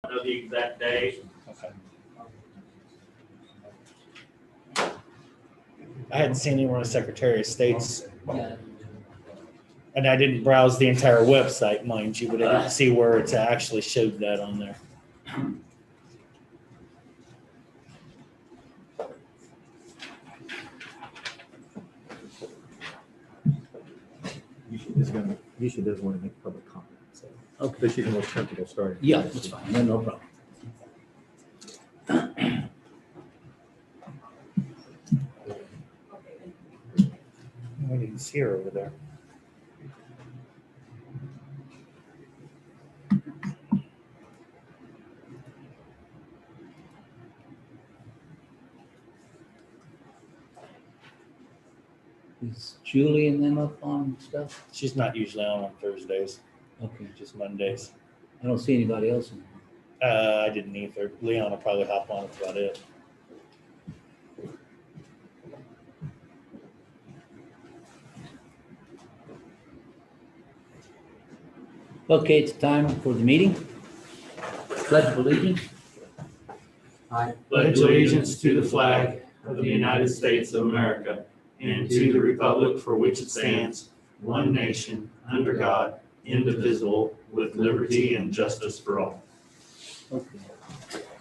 know the exact day. Okay. I hadn't seen anywhere on the Secretary of State's, Yeah. and I didn't browse the entire website, mind you, but I didn't see where it actually showed that on there. Usually doesn't want to make public comment, so. Okay. But she's the most comfortable starting. Yeah, that's fine. No problem. I didn't see her over there. Is Julie and them up on stuff? She's not usually on Thursdays, Okay. just Mondays. I don't see anybody else in I didn't either. Leon will probably hop on. That's about it. Okay, it's time for the meeting. Pledge of allegiance. I Pledge allegiance to the flag of the United States of America and to the republic for which it stands, one nation, under God, indivisible, with liberty and justice for all. Okay.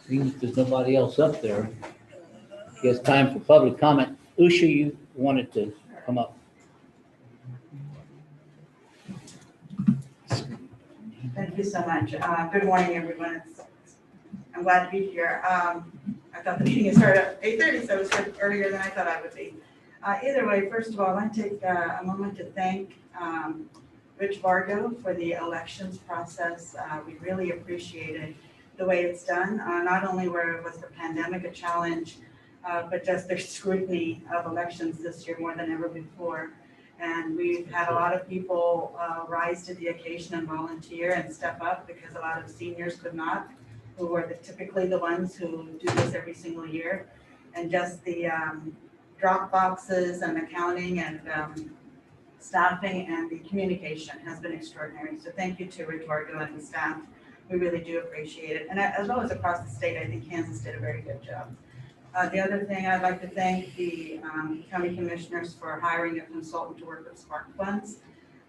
Seeing if there's nobody else up there, I guess time for public comment. Usha, you wanted to come up. Thank you so much. Good morning, everyone. I'm glad to be here. I thought the meeting started at 8:30, so it was earlier than I thought I would be. Either way, first of all, I want to take a moment to thank Rich Vargo for the elections process. We really appreciated the way it's done. Not only was the pandemic a challenge, but just their scrutiny of elections this year more than ever before. And we've had a lot of people rise to the occasion and volunteer and step up because a lot of seniors could not, who were typically the ones who do this every single year. And just the drop boxes and accounting and staffing and the communication has been extraordinary. So thank you to Rich Vargo and the staff. We really do appreciate it. And as well as across the state, I think Kansas did a very good job. The other thing, I'd like to thank the county commissioners for hiring a consultant to work with Spark funds.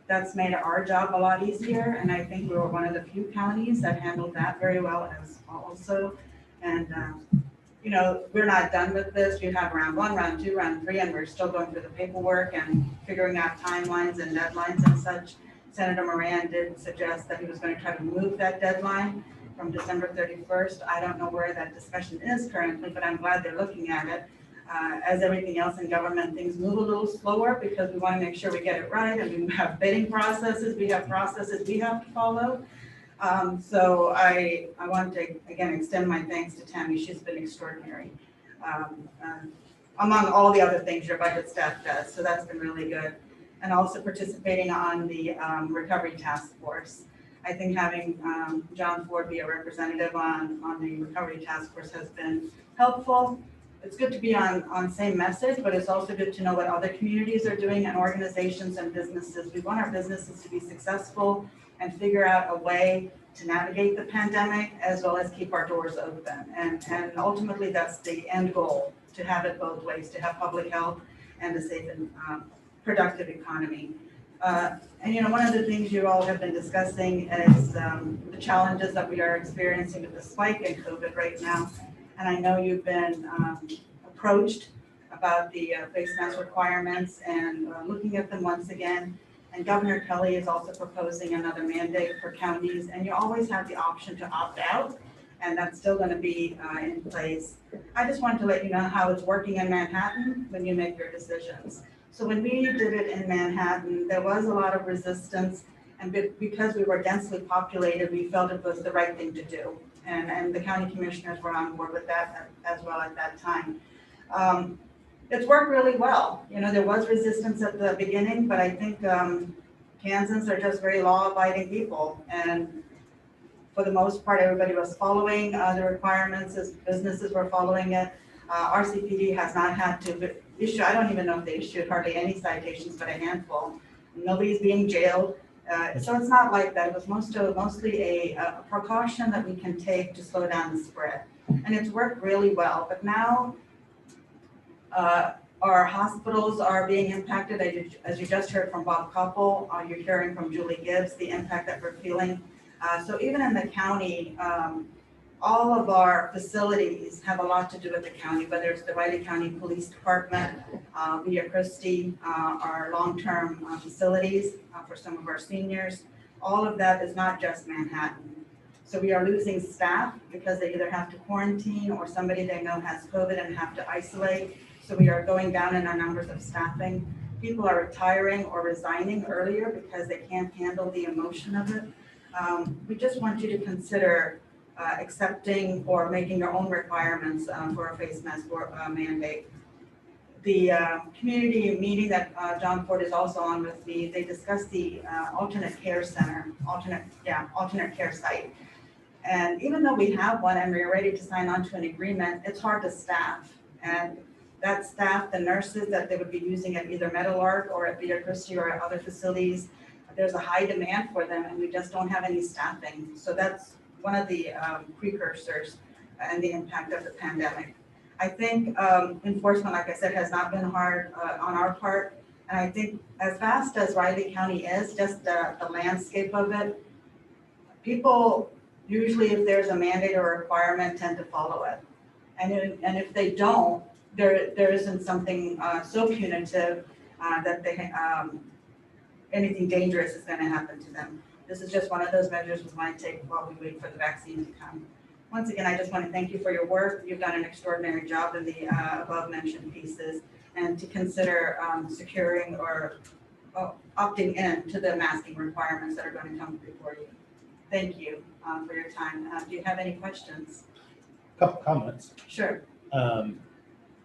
That's made our job a lot easier, and I think we were one of the few counties that handled that very well as also. And you know, we're not done with this. We have round 1, round 2, round 3, and we're still going through the paperwork and figuring out timelines and deadlines and such. Senator Moran did suggest that he was going to try to move that deadline from December 31st. I don't know where that discussion is currently, but I'm glad they're looking at it. As everything else in government, things move a little slower because we want to make sure we get it right, and we have bidding processes, we have processes we have to follow. So I want to, again, extend my thanks to Tammy. She's been extraordinary. Among all the other things your budget staff does, so that's been really good. And also participating on the recovery task force. I think having John Ford be a representative on the recovery task force has been helpful. It's good to be on same message, but it's also good to know what other communities are doing and organizations and businesses. We want our businesses to be successful and figure out a way to navigate the pandemic as well as keep our doors open. And ultimately that's the end goal, to have it both ways, to have public health and a safe and productive economy. And you know, one of the things you all have been discussing is the challenges that we are experiencing with the spike in COVID right now. And I know you've been approached about the face mask requirements and looking at them once again. And Governor Kelly is also proposing another mandate for counties, and you always have the option to opt out, and that's still going to be in place. I just wanted to let you know how it's working in Manhattan when you make your decisions. So when we did it in Manhattan, there was a lot of resistance, and because we were densely populated, we felt it was the right thing to do. And the county commissioners were on board with that as well at that time. It's worked really well. You know, there was resistance at the beginning, but I think Kansans are just very law-abiding people. And for the most part, everybody was following the requirements as businesses were following it. RCPD has not had to issue, I don't even know if they issued hardly any citations, but a handful. Nobody's being jailed. So it's not like that. It was mostly a precaution that we can take to slow down the spread. And it's worked really well. But now our hospitals are being impacted. As you just heard from Bob Koppel, you're hearing from Julie Gibbs, the impact that we're feeling. So even in the county, all of our facilities have a lot to do with the county, whether it's the Riley County Police Department, Villa Christi, our long-term facilities for some of our seniors. All of that is not just Manhattan. So we are losing staff because they either have to quarantine or somebody they know has COVID and have to isolate. So we are going down in our numbers of staffing. People are retiring or resigning earlier because they can't handle the emotion of it. We just want you to consider accepting or making your own requirements for a face mask mandate. The community meeting that John Ford is also on with me, they discussed the alternate care site. And even though we have one and we're ready to sign on to an agreement, it's hard to staff. And that staff, the nurses that they would be using at either Meadowlark or at Villa Christi or at other facilities, there's a high demand for them and we just don't have any staffing. So that's one of the precursors and the impact of the pandemic. I think enforcement, like I said, has not been hard on our part. And I think as vast as Riley County is, just the landscape of it, people usually, if there's a mandate or a requirement, tend to follow it. And if they don't, there isn't something so punitive that they anything dangerous is going to happen to them. This is just one of those measures we might take while we wait for the vaccine to come. Once again, I just want to thank you for your work. You've done an extraordinary job in the above mentioned pieces, and to consider securing or opting in to the masking requirements that are going to come before you. Thank you for your time. Do you have any questions? Couple comments. Sure. I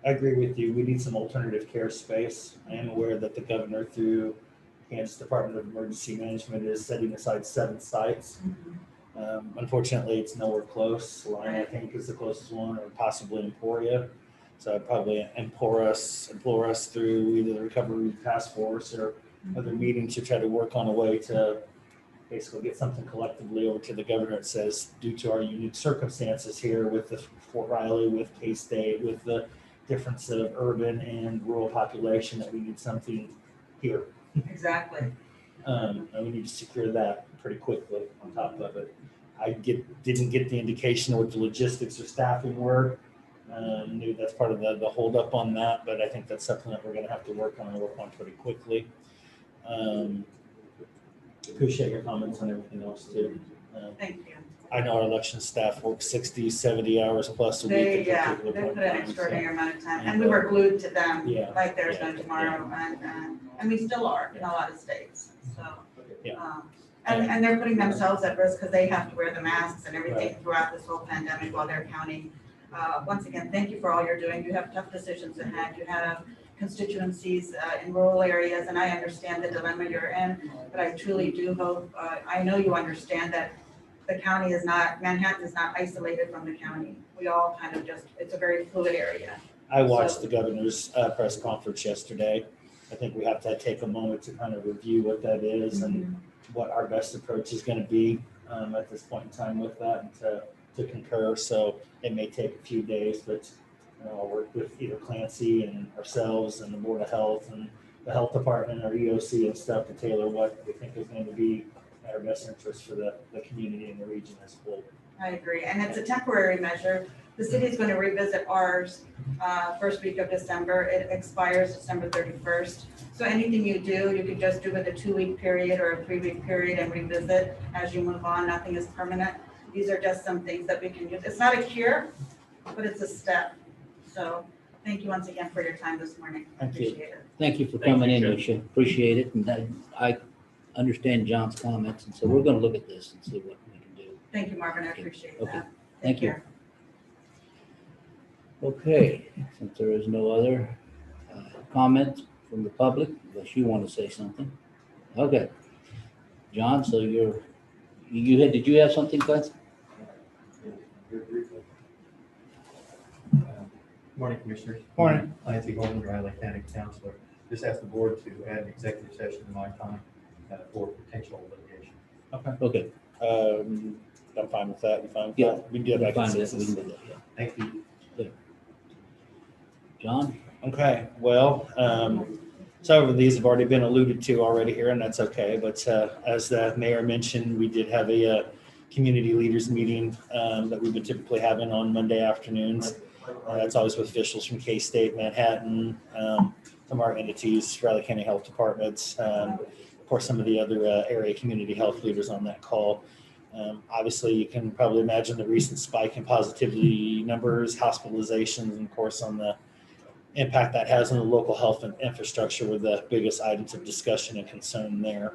agree with you. We need some alternative care space. I am aware that the governor, through Kansas Department of Emergency Management, is setting aside 7 sites. Unfortunately, it's nowhere close. Line, I think, is the closest one, or possibly Emporia. So I'd probably implore us through either the Recovery Task Force or other meetings to try to work on a way to basically get something collectively over to the governor that says, due to our unique circumstances here with the Fort Riley, with K-State, with the difference of urban and rural population, that we need something here. Exactly. And we need to secure that pretty quickly on top of it. I didn't get the indication of what the logistics or staffing were. Knew that's part of the hold up on that, but I think that's something that we're going to have to work on pretty quickly. Appreciate your comments on everything else too. Thank you. I know our election staff works 60, 70 hours plus a week. They at put particular an point in time, extraordinary amount of time, and, and we were glued to them yeah, like there's yeah, no tomorrow, and we still are in a lot of states. So, Yeah. and they're putting themselves at risk because they have to wear the masks and everything Right. throughout this whole pandemic while they're counting. Once again, thank you for all you're doing. You have tough decisions ahead. You have constituencies in rural areas, and I understand the dilemma you're in, but I truly do hope, I know you understand that the county is not, Manhattan is not isolated from the county. We all kind of just, it's a very fluid area. I watched the governor's press conference yesterday. I think we have to take a moment to kind of review what that is and what our best approach is going to be at this point in time with that, and to concur. So it may take a few days, but I'll work with either Clancy and ourselves and the Board of Health and the Health Department or EOC and stuff to tailor what we think is going to be our best interest for the community and the region as a whole. I agree, and it's a temporary measure. The city is going to revisit ours first week of December. It expires December 31st. So anything you do, you could just do with a 2-week period or a 3-week period and revisit as you move on. Nothing is permanent. These are just some things that we can use. It's not a cure, but it's a step. So thank you once again for your time this morning. I Thank you. appreciate it. Thank you for Thank coming you, in, Judge. Lucia. Appreciate it. And I understand John's comments, and so we're going to look at this and see what we can do. Thank you, Marvin. I appreciate Okay. that. Thank Take you. care. Okay, since there is no other comments from the public, unless you want to say something. Okay. John, so did you have something, Clancy? Morning, Commissioners. Morning. Clancy Golden, Riley County Counselor. Just asked the board to add an executive session to my time for potential litigation. Okay. I'm fine with that. You fine with Yeah. that? We can do it by Fine with that. We consensus. can do that, yeah. Thank you. John? Okay, well, some of these have already been alluded to already here, and that's okay. But as the mayor mentioned, we did have a community leaders meeting that we've been typically having on Monday afternoons. That's always with officials from K-State, Manhattan, from our entities, Riley County Health Departments, of course, some of the other area community health leaders on that call. Obviously, you can probably imagine the recent spike in positivity numbers, hospitalizations, and of course on the impact that has on the local health and infrastructure were the biggest items of discussion and concern there.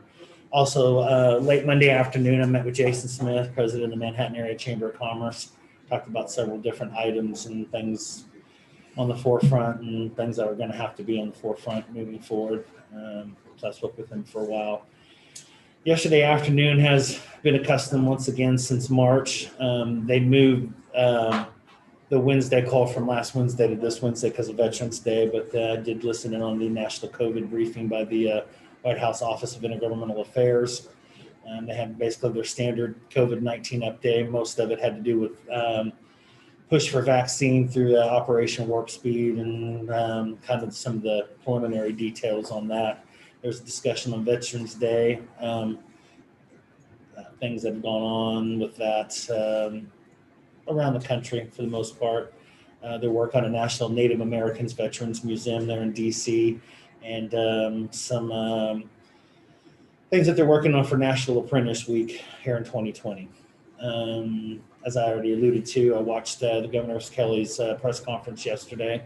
Also, late Monday afternoon, I met with Jason Smith, president of the Manhattan Area Chamber of Commerce, talked about several different items and things on the forefront and things that are going to have to be on the forefront moving forward. So I spoke with him for a while. Yesterday afternoon has been a custom once again since March. They moved the Wednesday call from last Wednesday to this Wednesday because of Veterans Day, but I did listen in on the national COVID briefing by the White House Office of Intergovernmental Affairs. They had basically their standard COVID-19 update. Most of it had to do with push for vaccine through Operation Warp Speed and kind of some of the preliminary details on that. There's a discussion on Veterans Day, things that have gone on with that around the country for the most part. Their work on a National Native Americans Veterans Museum there in DC, and some things that they're working on for National Apprentice Week here in 2020. As I already alluded to, I watched the Governor Kelly's press conference yesterday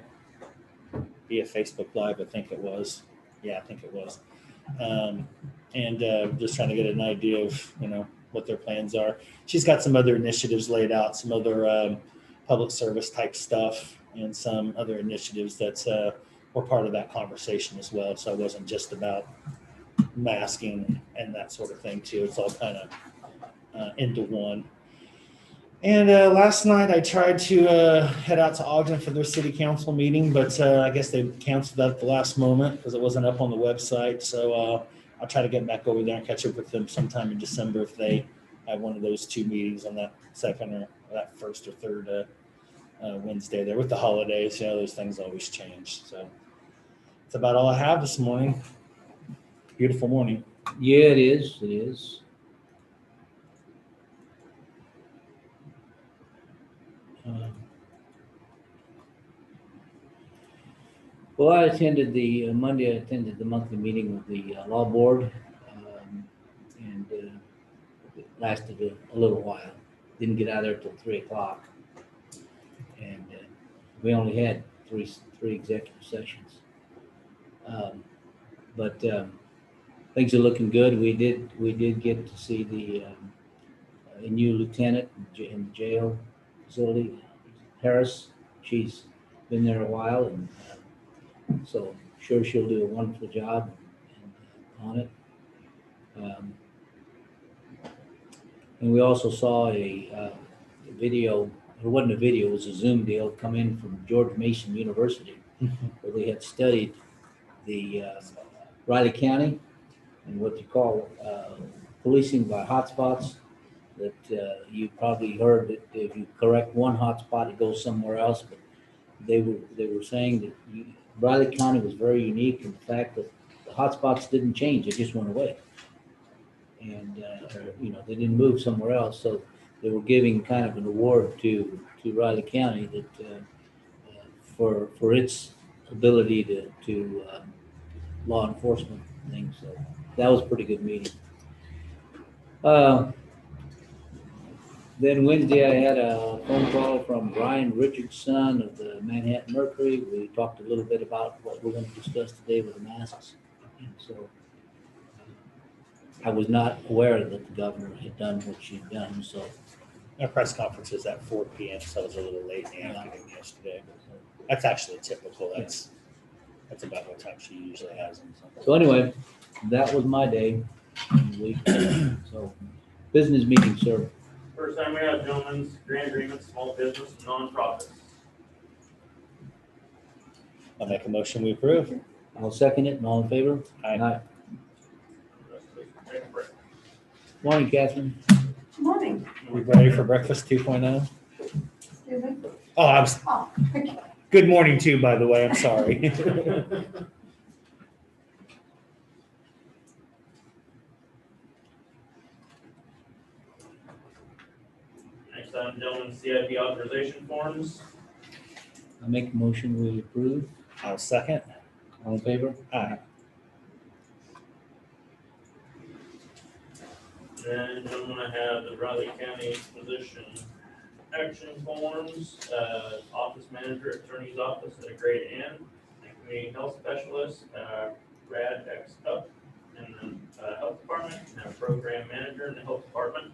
via Facebook Live, I think it was. Yeah, I think it was. And just trying to get an idea of, what their plans are. She's got some other initiatives laid out, some other public service type stuff, and some other initiatives that were part of that conversation as well. So it wasn't just about masking and that sort of thing too. It's all kind of into one. And last night I tried to head out to Ogden for their city council meeting, but I guess they canceled that at the last moment because it wasn't up on the website. So I'll try to get back over there and catch up with them sometime in December if they have one of those two meetings on that second or that first or third Wednesday there with the holidays. Those things always change. So that's about all I have this morning. Beautiful morning. Yeah, it is. It is. Well, I attended Monday, I attended the monthly meeting with the law board, and it lasted a little while. Didn't get out of there till 3:00, and we only had three executive sessions. But things are looking good. We did get to see a new lieutenant in the jail facility, Harris. She's been there a while, and so sure she'll do a wonderful job on it. And we also saw a video. It wasn't a video; it was a Zoom deal come in from George Mason University, where they had studied the Riley County and what you call policing by hotspots. That you probably heard that if you correct one hotspot, it goes somewhere else. But they were saying that Riley County was very unique in the fact that the hotspots didn't change; they just went away, and they didn't move somewhere else. So they were giving kind of an award to Riley County that for its ability to law enforcement things. So that was a pretty good meeting. Then Wednesday, I had a phone call from Brian Richardson of the Manhattan Mercury. We talked a little bit about what we're going to discuss today with the masks. And so I was not aware that the governor had done what she'd done. So Our press conference is at 4 p.m., so I was a little late in the afternoon yesterday. That's actually typical. That's about what time she usually has them. So anyway, that was my day and week. So business meeting, sir. First time we have gentlemen's grant agreements, small business, and nonprofits. I'll make a motion we approve. I'll second it, and all in favor? Aye. take a break. Morning, Catherine. Morning. We ready for breakfast 2.0? Excuse me? Oh, I was, Oh, okay. good morning too, by the way. I'm sorry. Next item, gentlemen, CIP authorization forms. I make a motion, we approve. I'll second. All in favor? Aye. Then gentlemen, I have the Riley County position action forms, office manager, attorney's office at a grade N, and community health specialist, Rad X up in the health department, and a program manager in the health department.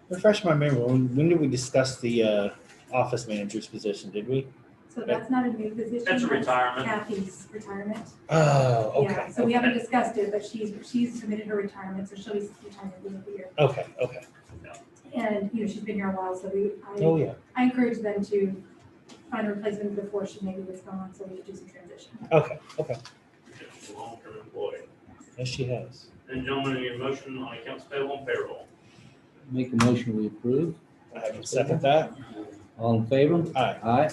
Refresh my memory. When did we discuss the office manager's position? Did we? So that's not a new position. That's a retirement. Kathy's retirement. Oh, okay. Yeah, so we haven't discussed it, but she's submitted her retirement, so she'll be retiring at the end of the year. Okay. Okay. And, she's been here a while, so Oh, yeah. I encourage them to find a replacement before she maybe was gone, so we can do some transition. Okay. Okay. She's a long-term employee. Yes, she has. And gentlemen, I need a motion on accounts payable and payroll. Make a motion, we approve. I can second that. All in favor? Aye. Aye.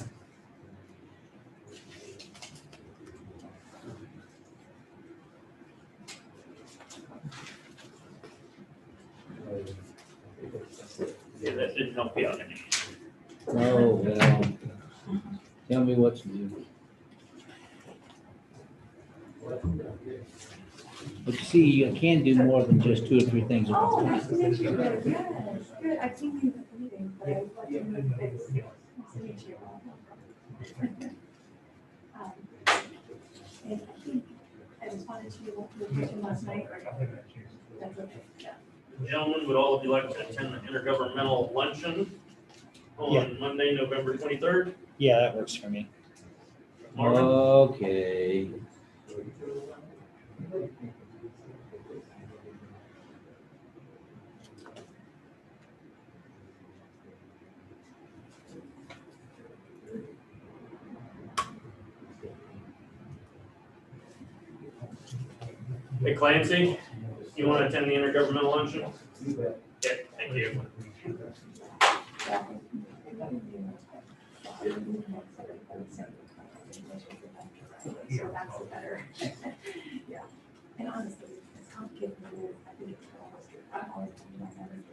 Yeah, that didn't help you out any. Oh, well, tell me what to do. But you see, you can do more than just 2 or 3 things. at Oh, once. nice to meet you. Yes, good. I've seen you at the meeting, but I'd like to meet face. Nice to meet you. And I think I responded to you last night. That's okay, yeah. Gentlemen, would all of you like to attend the intergovernmental luncheon Yeah. on Monday, November 23rd? Yeah, that works for me. Marvin? Okay. Hey Clancy, you want to attend the intergovernmental luncheon? Okay, thank you. So that's better. Yeah, and honestly, it's complicated. I think it's always my memory.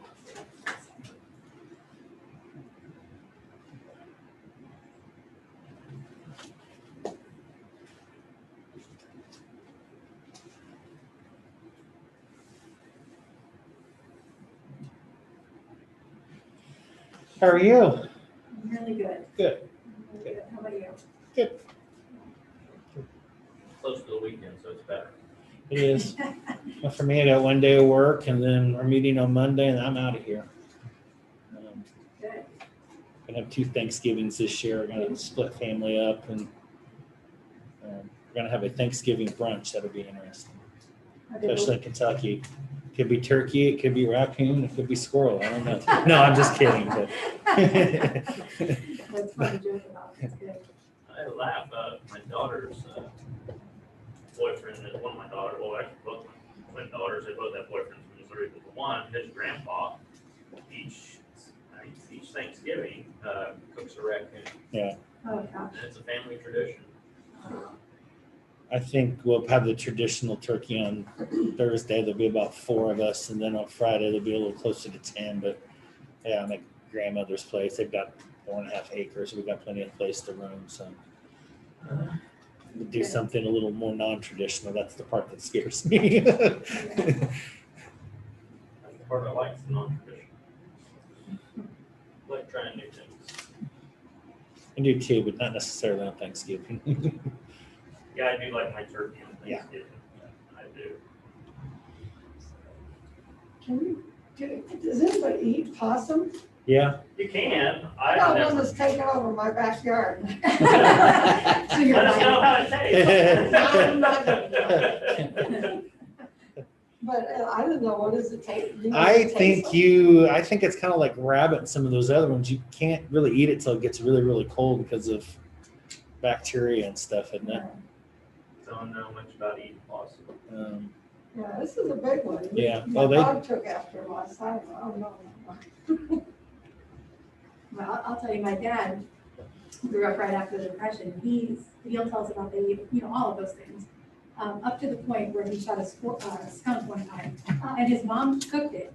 How are you? I'm really good. Good. Really good. How about you? Close to the weekend, so it's better. It is. Well, for me, I got 1 day of work and then our meeting on Monday and I'm out of here. Good. Gonna have 2 Thanksgivings this year. We're gonna split family up and we're gonna have a Thanksgiving brunch. That'll be interesting, especially in Kentucky. Could be turkey, it could be raccoon, it could be squirrel. I don't know. No, I'm just kidding. But That's fun to joke about. That's good. I laugh, my daughter's boyfriend is one of my daughters, well, actually both my twin daughters, they both have boyfriends from Missouri, but the one, his grandpa, each Thanksgiving, cooks a raccoon, Oh, gosh. and it's a family tradition. I think we'll have the traditional turkey on Thursday. There'll be about 4 of us, and then on Friday there'll be a little closer to 10. But yeah, my grandmother's place, they've got 4.5 acres. We've got plenty of place to roam, so we'll do something a little more non-traditional. That's the part that scares me. That's the part I like, the non-traditional. I like trying new things. I do too, but not necessarily on Thanksgiving. Yeah, I do like my turkey on Yeah. Thanksgiving. I do. Does anybody eat possum? Yeah. You can, I I've got one never. that's taken over my backyard. So you're Let us know like, how it tastes. But I don't know, what does it take? You know, I does it taste like? think it's kind of like rabbit and some of those other ones. You can't really eat it till it gets really, really cold because of bacteria and stuff, isn't it? Don't know much about eating possum. Yeah, this is a big one. Yeah. My Oh, they- dog took after him last time. Oh, no. Well, I'll tell you, my dad grew up right after the Depression. He'll tell us about all of those things. Up to the point where he shot a skunk one time, and his mom cooked it.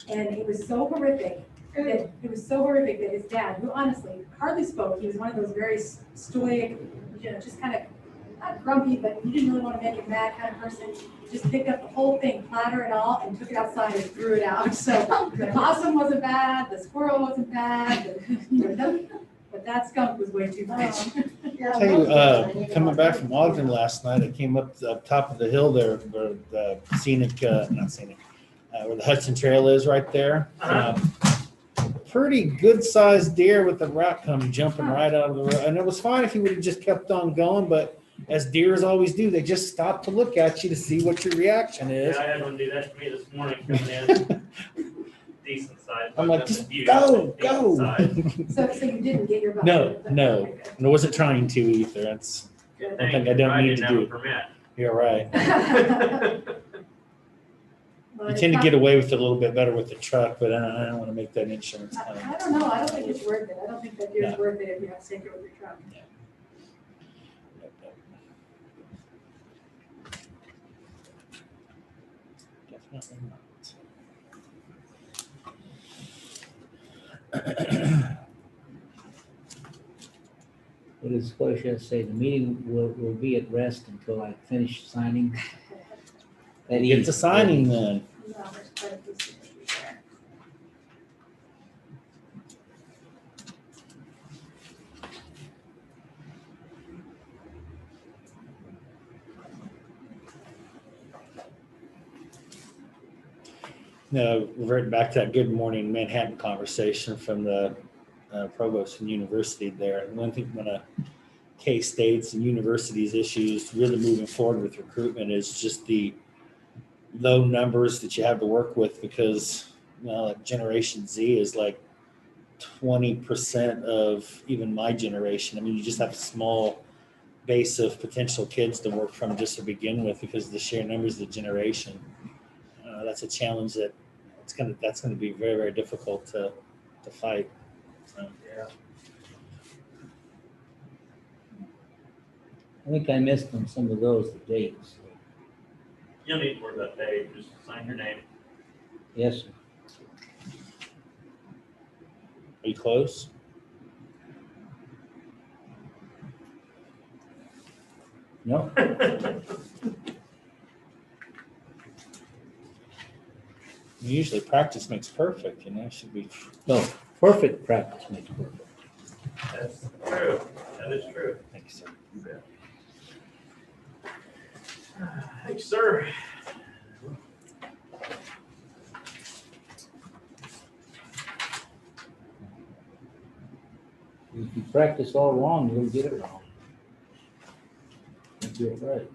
And it was so horrific that his dad, who honestly hardly spoke, he was one of those very stoic, just kind of not grumpy, but he didn't really want to make him mad kind of person. Just picked up the whole thing, platter it all, and took it outside and threw it out. So the possum wasn't bad, the squirrel wasn't bad, but that skunk was way too much. Yeah, Tell you, that's what I coming back from Ogden last night, I came up top of the hill there, where the scenic, not scenic, where the Hudson Trail is right there. Pretty good sized deer with the rock come jumping right out of the road. And it was fine if you would have just kept on going, but as deers always do, they just stop to look at you to see what your reaction is. Yeah, I had one do that to me this morning coming in. Decent size. I'm like, Nothing just huge, go, but decent size. go. So you didn't get your butt. No, and I wasn't trying to either. That's, Good I thing think I don't need didn't to have do a it. permit. You're right. Well, You it's tend to not- get away with it a little bit better with the truck, but I don't want to make that insurance claim. I don't know, I don't think it's worth it. I don't think that deer's worth it if you have to take it with your truck. Definitely not. What does Scotia say? The meeting will be at rest until I finish signing. That Get easy. to signing then. No, there's quite a few signatures there. No, reverting back to that Good Morning Manhattan conversation from the provost from university there. And one thing when a K-States and universities issues really moving forward with recruitment is just the low numbers that you have to work with, because like Generation Z is like 20% of even my generation. I mean, you just have a small base of potential kids to work from just to begin with because of the sheer numbers of the generation. That's a challenge that's gonna be very, very difficult to fight. So, Yeah. I think I missed on some of those, the dates. You don't need to worry about that. Just sign your name. Yes, sir. are you close? No, Usually practice makes perfect, should be. no, perfect practice makes perfect. That's true. That is true. Thank you, sir. Thanks, sir. If you practice all wrong, you'll get it wrong. You'll get it right.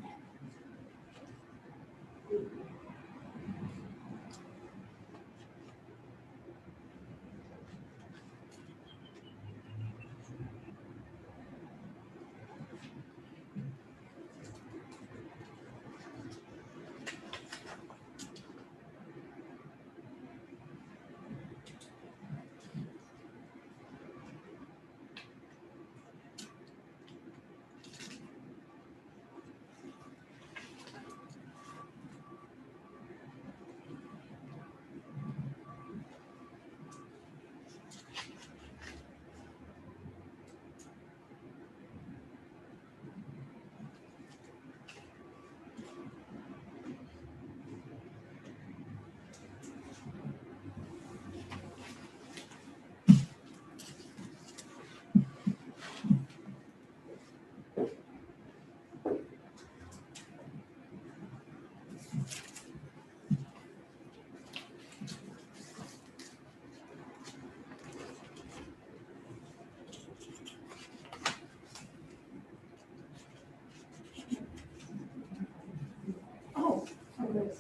Oh, there's,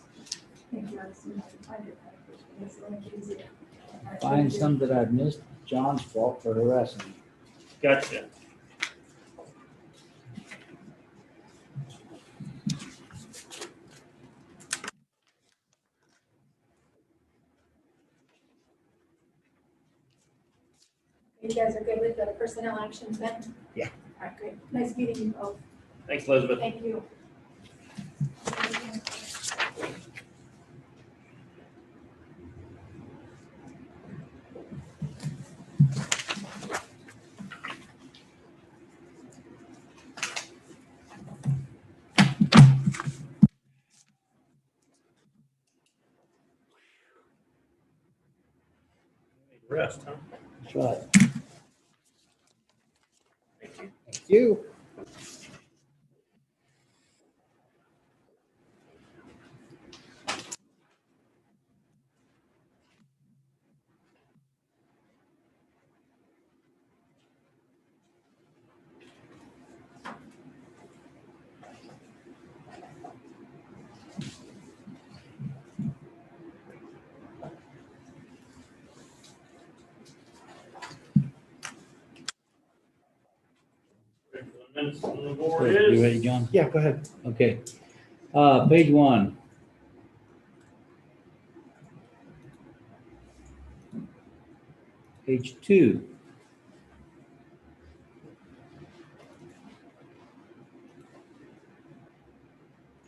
thank you, I've seen that. Find it, makes it much easier. Find some that I've missed, John's fault for harassing me. Gotcha. you guys are good with the personnel actions then? Yeah. All right, great. Nice meeting you both. Thanks, Elizabeth. Thank you. Rest, huh? That's right. Thank you. Minutes on the board You is. ready, John? Yeah, go ahead. Okay. Page 1. Page 2.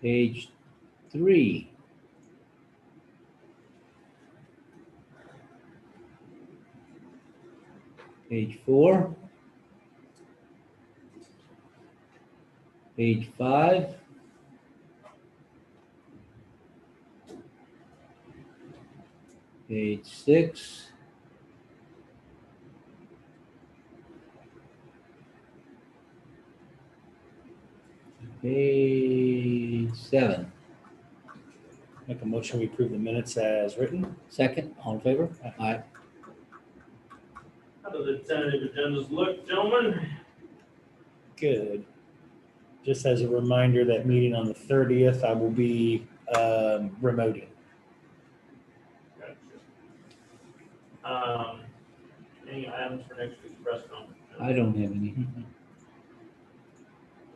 Page 3. Page 4. Page 5. Page 6. Page 7. Make a motion, we approve the minutes as written. Second, all in favor? Aye. How do the tentative agendas look, gentlemen? Good. Just as a reminder, that meeting on the 30th, I will be remoting. Gotcha. Any items for next week's press conference? I don't have any.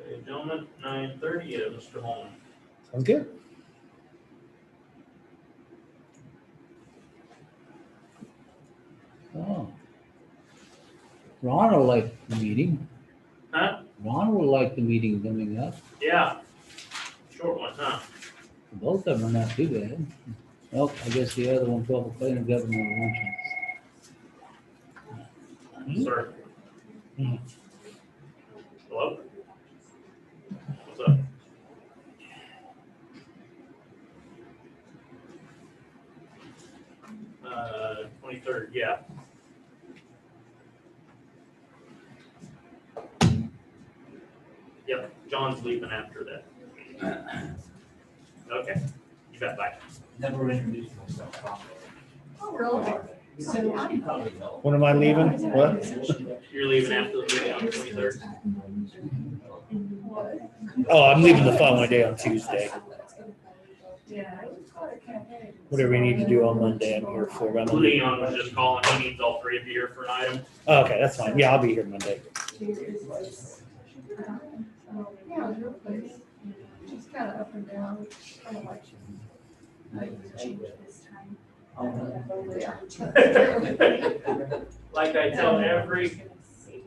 Okay, gentlemen, 9:30, Mr. Holman. Sounds good. Oh. Ron will like the meeting. Huh? Ron will like the meeting coming up. Yeah. Short one, huh? Both of them are not too bad. Well, I guess the other one, 12 o'clock, and government luncheon. Sir. Hmm. Hello? What's up? Uh, 23rd, yeah. Yep, John's leaving after that. Okay, you bet, bye. Never introduced myself. Oh, really? So I'm When am I leaving? What? You're leaving after the meeting on the 23rd? Oh, I'm leaving the following day on Tuesday. Yeah. Whatever you need to do on Monday, I'm here for. But I'm only- Leon was just calling, he needs all three of you here for an item. Oh, okay, that's fine. Yeah, I'll be here Monday. Yeah, real place. She's kind of up and down, kind of like. Like I tell every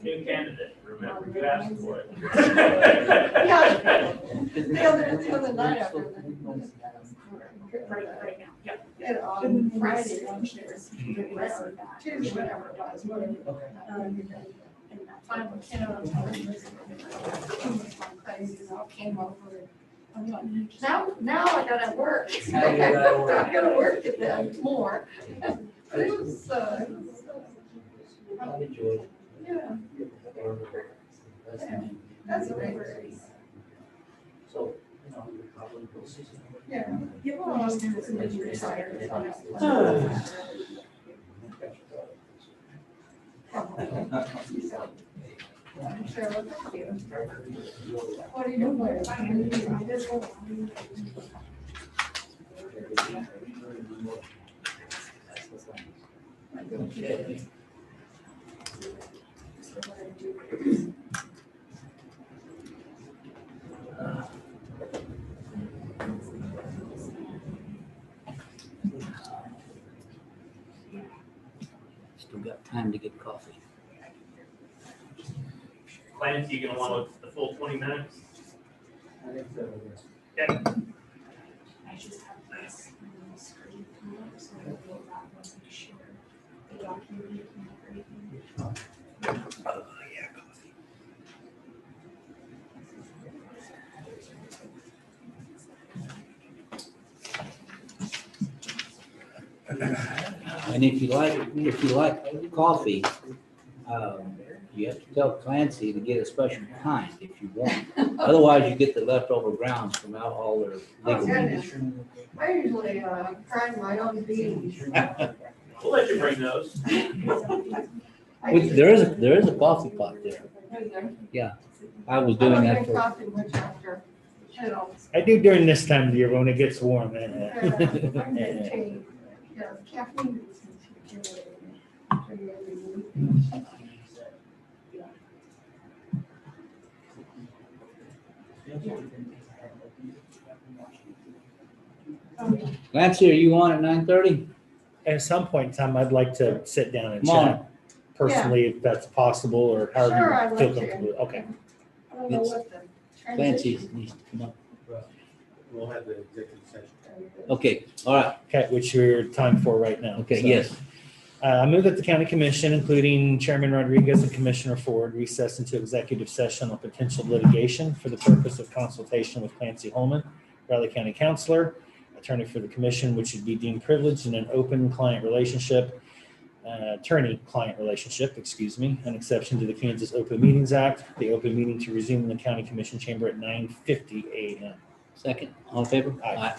new candidate, remember, you asked for it. Yeah. The other night after the. Right now. Yeah. And on Friday, downstairs, Tuesday, whatever it was, and finally, crazy, and all came over. I'm like, now I gotta work. I gotta work at that more. It was, yeah, that's a great. So, you know, you probably will see some. Yeah. You will almost do this and then you retire. I'm sure, well, thank you. What are you doing? Still got time to get coffee. Clancy, you gonna want the full 20 minutes? I think so. I just have this screen up, so I will that one make sure the document and everything. And if you like coffee, you have to tell Clancy to get a special kind if you want. Otherwise, you get the leftover grounds from out all their legal meetings. I usually, grind my own beans. We'll let you bring those. There is a coffee pot there. I was doing that drink for, coffee much after, you know. I do during this time of year when it gets warm. I drink tea. Yeah, caffeine is Clancy, are you on at 9:30? At some point in time, I'd like to sit down and Come on. chat personally, if that's possible, or Sure, however I'd you feel like to. comfortable. Okay. I don't know what the Clancy transition. needs to come up. We'll have the executive session. Okay, all right, Okay, which we're time for right now. okay, So, yes. I move that the county commission, including Chairman Rodriguez and Commissioner Ford, recess into executive session on potential litigation for the purpose of consultation with Clancy Holman, Riley County Councilor, attorney for the commission, which should be deemed privileged in an open client relationship, attorney-client relationship, excuse me, an exception to the Kansas Open Meetings Act, the open meeting to resume in the county commission chamber at 9:50 a.m. Second, all in favor? Aye.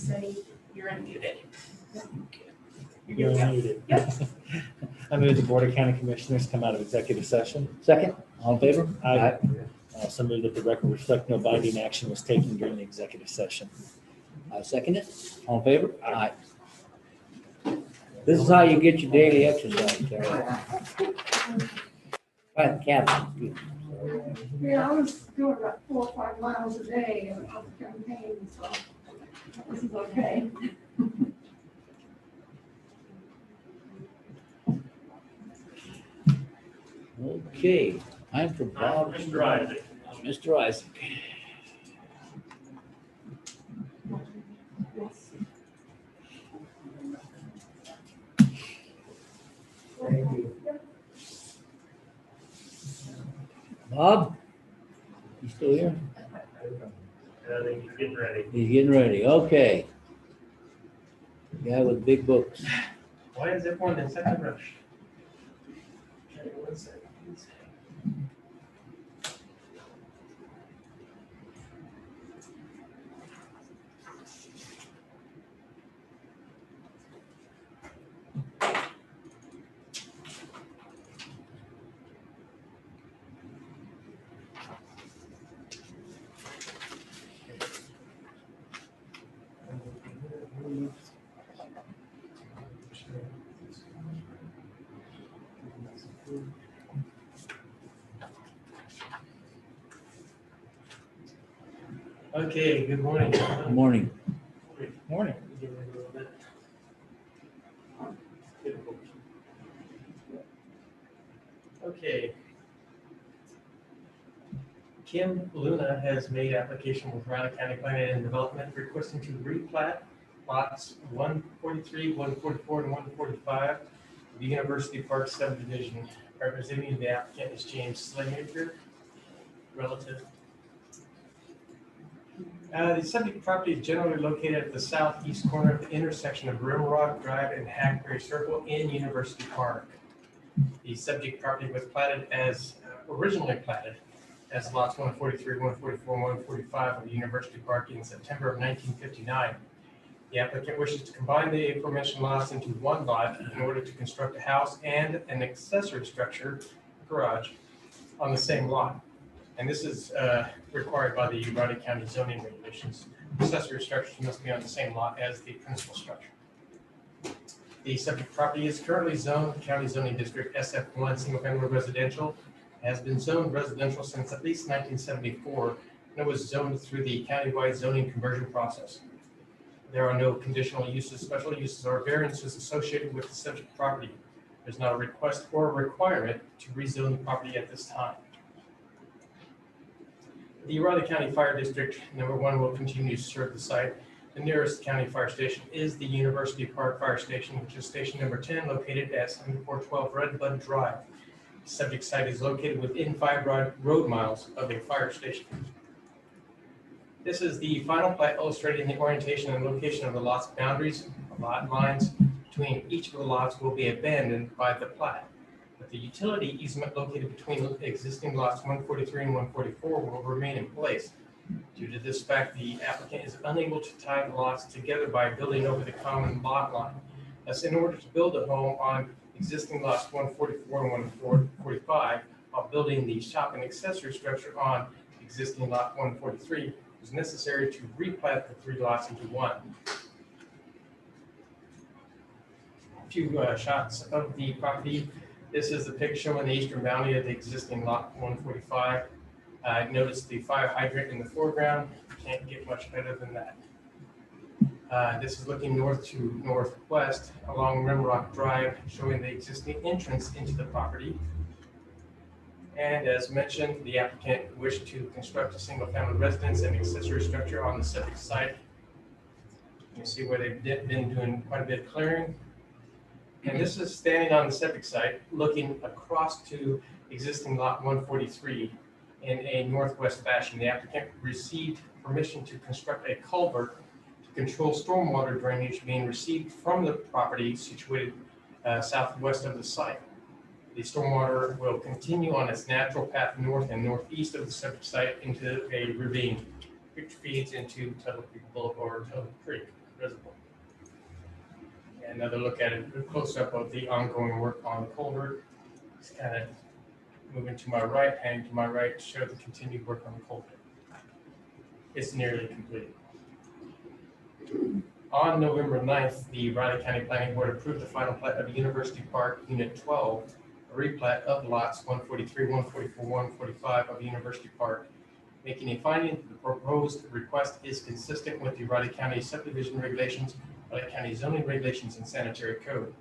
say you're unmuted. You're unmuted. I move the Board of County Commissioners come out of executive session. Second, all in favor? I also move that the record reflect no binding action was taken during the executive session. I second it. All in favor? Aye. This is how you get your daily exercise, Terry. Right, Captain. Yeah, I was doing about 4 or 5 miles a day and off campaign, so this is okay. Okay, time for Bob. Mr. Isaac. Mr. Isaac. Bob? You still here? I think he's getting ready. He's getting ready. Okay. Guy with big books. Why is everyone in such a rush? Okay, 1 second. Okay, good morning. Good morning. Morning. Okay. Kim Luna has made application with Riley County Planning and Development requesting to replat lots 143, 144, and 145 of the University Park subdivision. Representing the applicant is James Slaymaker, relative. The subject property is generally located at the southeast corner of the intersection of Rimrock Drive and Hackberry Circle in University Park. The subject property was originally platted as lots 143, 144, and 145 of the University Park in September of 1959. The applicant wishes to combine the aforementioned lots into one lot in order to construct a house and an accessory structure, garage, on the same lot. And this is required by the Riley County zoning regulations. Accessory structures must be on the same lot as the principal structure. The subject property is currently zoned County Zoning District SF1 Single Family Residential. It has been zoned residential since at least 1974, and it was zoned through the countywide zoning conversion process. There are no conditional uses, special uses, or variances associated with the subject property. There's not a request or a requirement to rezone the property at this time. The Riley County Fire District number 1 will continue to serve the site. The nearest county fire station is the University Park Fire Station, which is station number 10, located at 7412 Red Bud Drive. The subject site is located within 5 road miles of a fire station. This is the final plat illustrating the orientation and location of the lot's boundaries. Lot lines between each of the lots will be abandoned by the plat. But the utility easement located between existing lots 143 and 144 will remain in place. Due to this fact, the applicant is unable to tie the lots together by building over the common lot line. Thus, in order to build a home on existing lots 144 and 145, while building the shop and accessory structure on existing lot 143, it was necessary to replat the 3 lots into one. A few shots of the property. This is the picture showing the eastern boundary of the existing lot 145. Notice the fire hydrant in the foreground. Can't get much better than that. This is looking north to northwest along Rimrock Drive, showing the existing entrance into the property. And as mentioned, the applicant wished to construct a single-family residence and accessory structure on the subject site. You can see where they've been doing quite a bit of clearing. And this is standing on the septic site, looking across to existing lot 143 in a northwest fashion. The applicant received permission to construct a culvert to control stormwater drainage being received from the property situated southwest of the site. The stormwater will continue on its natural path north and northeast of the subject site into a ravine, which feeds into Tuttle Creek Boulevard or Tuttle Creek. Reservoir. And another look at it, a close-up of the ongoing work on the culvert. Just kind of moving to my right, and to my right, show the continued work on the culvert. It's nearly completed. On November 9th, the Riley County Planning Board approved the final plat of University Park Unit 12, a replat of lots 143, 144, 145 of University Park, making a finding that the proposed request is consistent with the Riley County subdivision regulations, Riley County zoning regulations, and sanitary code.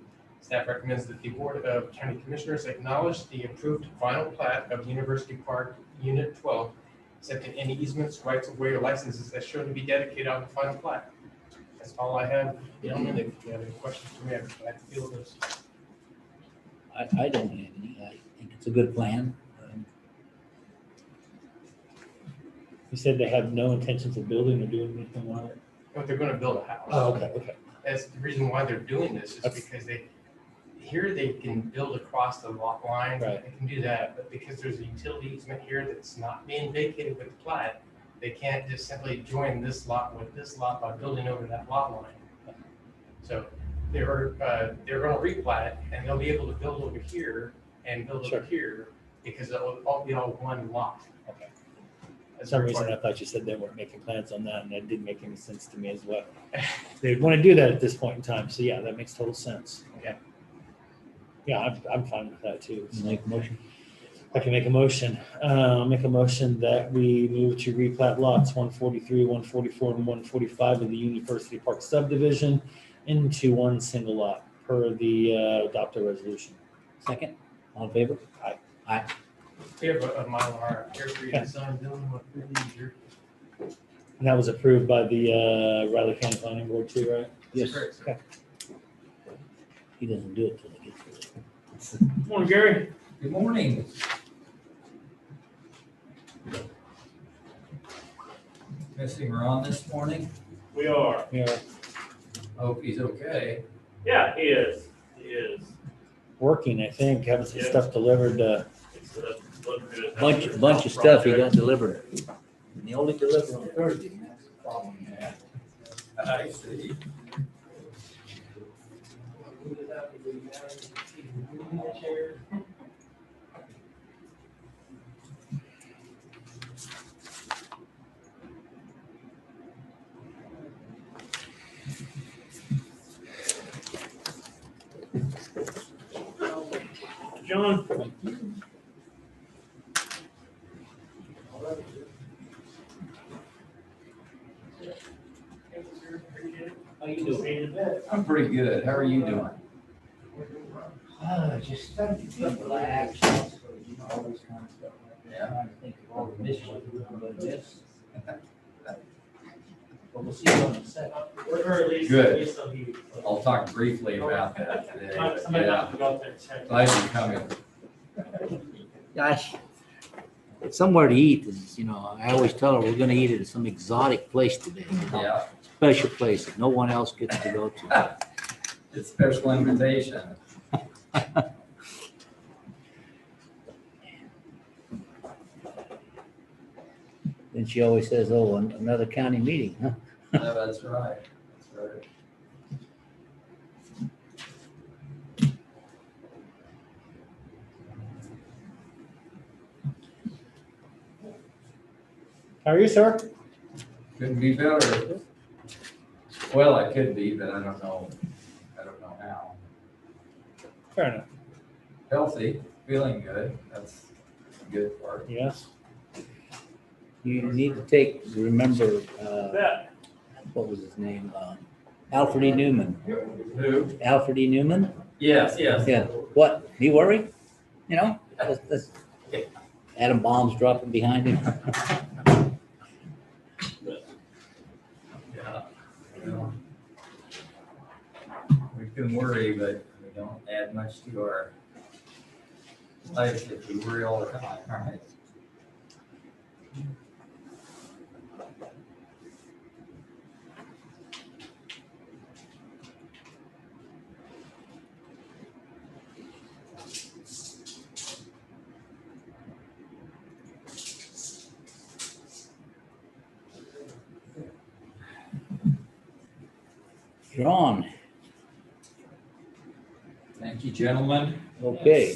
Staff recommends that the Board of County Commissioners acknowledge the approved final plat of University Park Unit 12, accepting any easements, rights of way, or licenses as shown to be dedicated on the final plat. That's all I have, gentlemen. If you have any questions for me, I'd be glad to field those. I don't have any. I think it's a good plan. You said they have no intentions of building or doing anything on it? But they're gonna build a house. Oh, okay. That's the reason why they're doing this, is That's- because they can build across the lot line. Right. They can do that, but because there's a utility easement here that's not being vacated with the plat, they can't just simply join this lot with this lot by building over that lot line. So they're gonna replat it, and they'll be able to build over here and build Sure. over here, because it'll all be all one lot. Okay. For That's some the reason, I requirement. thought you said they weren't making plans on that, and that didn't make any sense to me as well. They'd want to do that at this point in time, so yeah, that makes total sense. Okay. Yeah, I'm fine with that too. You make a motion? I can make a motion. Make a motion that we move to replat lots 143, 144, and 145 of the University Park subdivision into one single lot per the adopted resolution. Second? All in favor? Aye. Aye. We have a Mylar here for you to sign, Bill. What is your- And that was approved by the Riley County Planning Board too, right? Yes. Correct, sir. He doesn't do it till he gets to it. Morning, Gary. Good morning. Missing Ron this morning. We are. Yeah. Hope he's okay. Yeah, he is. He is. Working, I think, having some Yeah. stuff delivered. It's looking good. Bunch of stuff he got delivered. And he only delivered on Thursday, and that's the problem. I see. John. How you doing? I'm pretty good. How are you doing? Just relax. You know, all this kind of stuff. Yeah. Trying to think of all the mischief we're gonna miss. But we'll see you on the second. Or at least. Good. At least I'll be- I'll talk briefly about that today. Somebody Yeah, have to go out there and check. glad you're coming. Gosh, somewhere to eat is, you know, I always tell her we're gonna eat at some exotic place today. You know, Yeah, special place that no one else gets to go to. it's a special invitation. Then she always says, oh, another county meeting, huh? Yeah, that's right. That's right. How are you, sir? Couldn't be better. Well, I could be, but I don't know. I don't know how. Fair enough. Healthy, feeling good. That's the good part. Yes. You need to remember, Yeah. what was his name? Alfred E. Newman. Who? Alfred E. Newman? Yes, yes. Yeah. What? Be worried? You know? That's atom bombs dropping behind him. Yeah. Well, we can worry, but we don't add much to our life if we worry all the time, right? You're on. Thank you, gentlemen. Okay.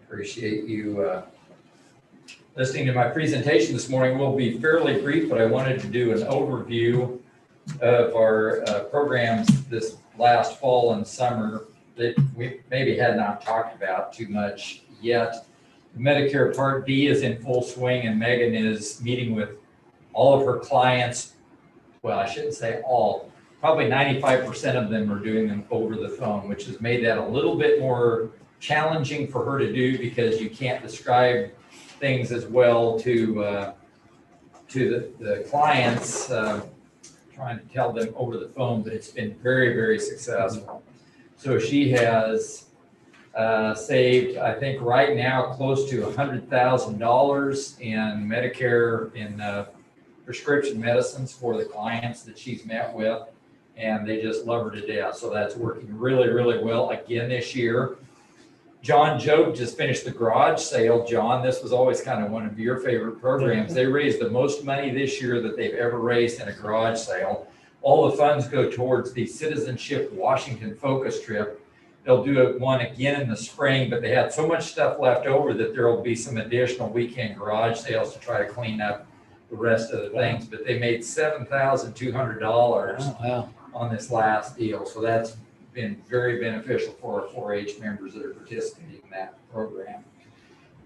Appreciate you listening to my presentation this morning. Will be fairly brief, but I wanted to do an overview of our programs this last fall and summer that we maybe had not talked about too much yet. Medicare Part D is in full swing, and Megan is meeting with all of her clients. Well, I shouldn't say all, probably 95% of them are doing them over the phone, which has made that a little bit more challenging for her to do because you can't describe things as well to the clients, trying to tell them over the phone, but it's been very, very successful. So she has saved, I think right now, close to $100,000 in Medicare in prescription medicines for the clients that she's met with, and they just love her to death. So that's working really, really well again this year. John Job just finished the garage sale. John, this was always kind of one of your favorite programs. They raised the most money this year that they've ever raised in a garage sale. All the funds go towards the Citizenship Washington focus trip. They'll do one again in the spring, but they had so much stuff left over that there will be some additional weekend garage sales to try to clean up the rest of the things. But they made $7,200 Wow. on this last deal. So that's been very beneficial for our 4-H members that are participating in that program.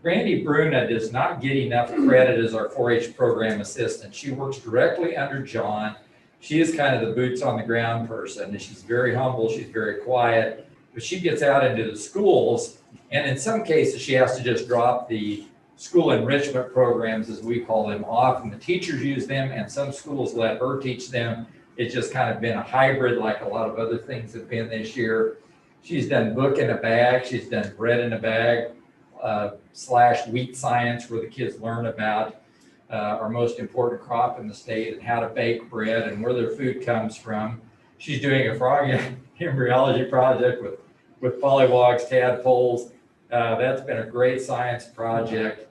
Brandy Bruna does not get enough credit as our 4-H program assistant. She works directly under John. She is kind of the boots on the ground person, and she's very humble, she's very quiet, but she gets out into the schools, and in some cases she has to just drop the school enrichment programs, as we call them, off, and the teachers use them, and some schools let her teach them. It's just kind of been a hybrid, like a lot of other things have been this year. She's done book in a bag, she's done bread in a bag, / wheat science, where the kids learn about our most important crop in the state and how to bake bread and where their food comes from. She's doing a frog embryology project with pollywogs, tadpoles. That's been a great science project.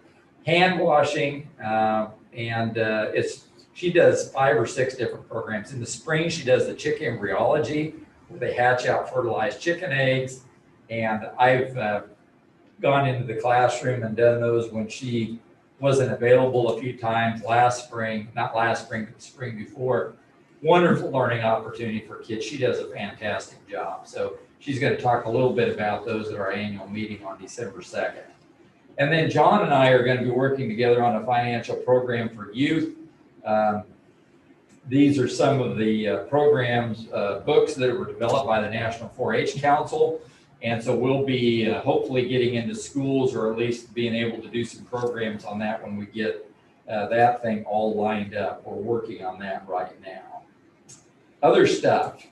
Hand washing, she does 5 or 6 different programs. In the spring, she does the chick embryology, where they hatch out fertilized chicken eggs. And I've gone into the classroom and done those when she wasn't available a few times not last spring, but the spring before. Wonderful learning opportunity for kids. She does a fantastic job. So she's going to talk a little bit about those at our annual meeting on December 2nd. And then John and I are going to be working together on a financial program for youth. These are some of the programs, books that were developed by the National 4-H Council. And so we'll be hopefully getting into schools, or at least being able to do some programs on that when we get that thing all lined up. We're working on that right now. Other stuff.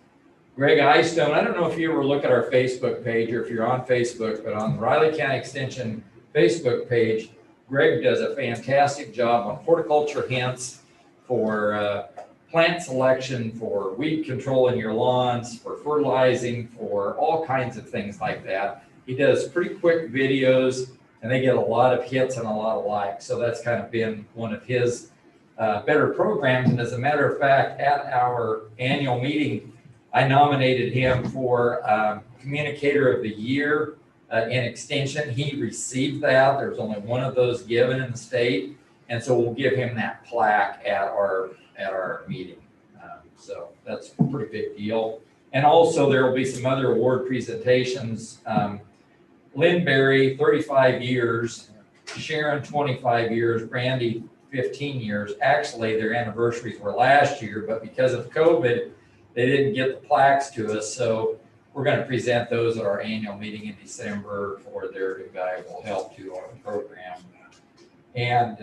Greg Eyestone, I don't know if you ever look at our Facebook page or if you're on Facebook, but on the Riley County Extension Facebook page, Greg does a fantastic job on horticulture hints for plant selection, for weed control in your lawns, for fertilizing, for all kinds of things like that. He does pretty quick videos, and they get a lot of hits and a lot of likes. So that's kind of been one of his better programs. And as a matter of fact, at our annual meeting, I nominated him for Communicator of the Year in Extension. He received that. There's only one of those given in the state. And so we'll give him that plaque at our meeting. So that's a pretty big deal. And also there will be some other award presentations. Lynn Berry, 35 years, Sharon, 25 years, Brandy, 15 years. Actually, their anniversaries were last year, but because of COVID, they didn't get the plaques to us. So we're going to present those at our annual meeting in December for their invaluable help to our program. And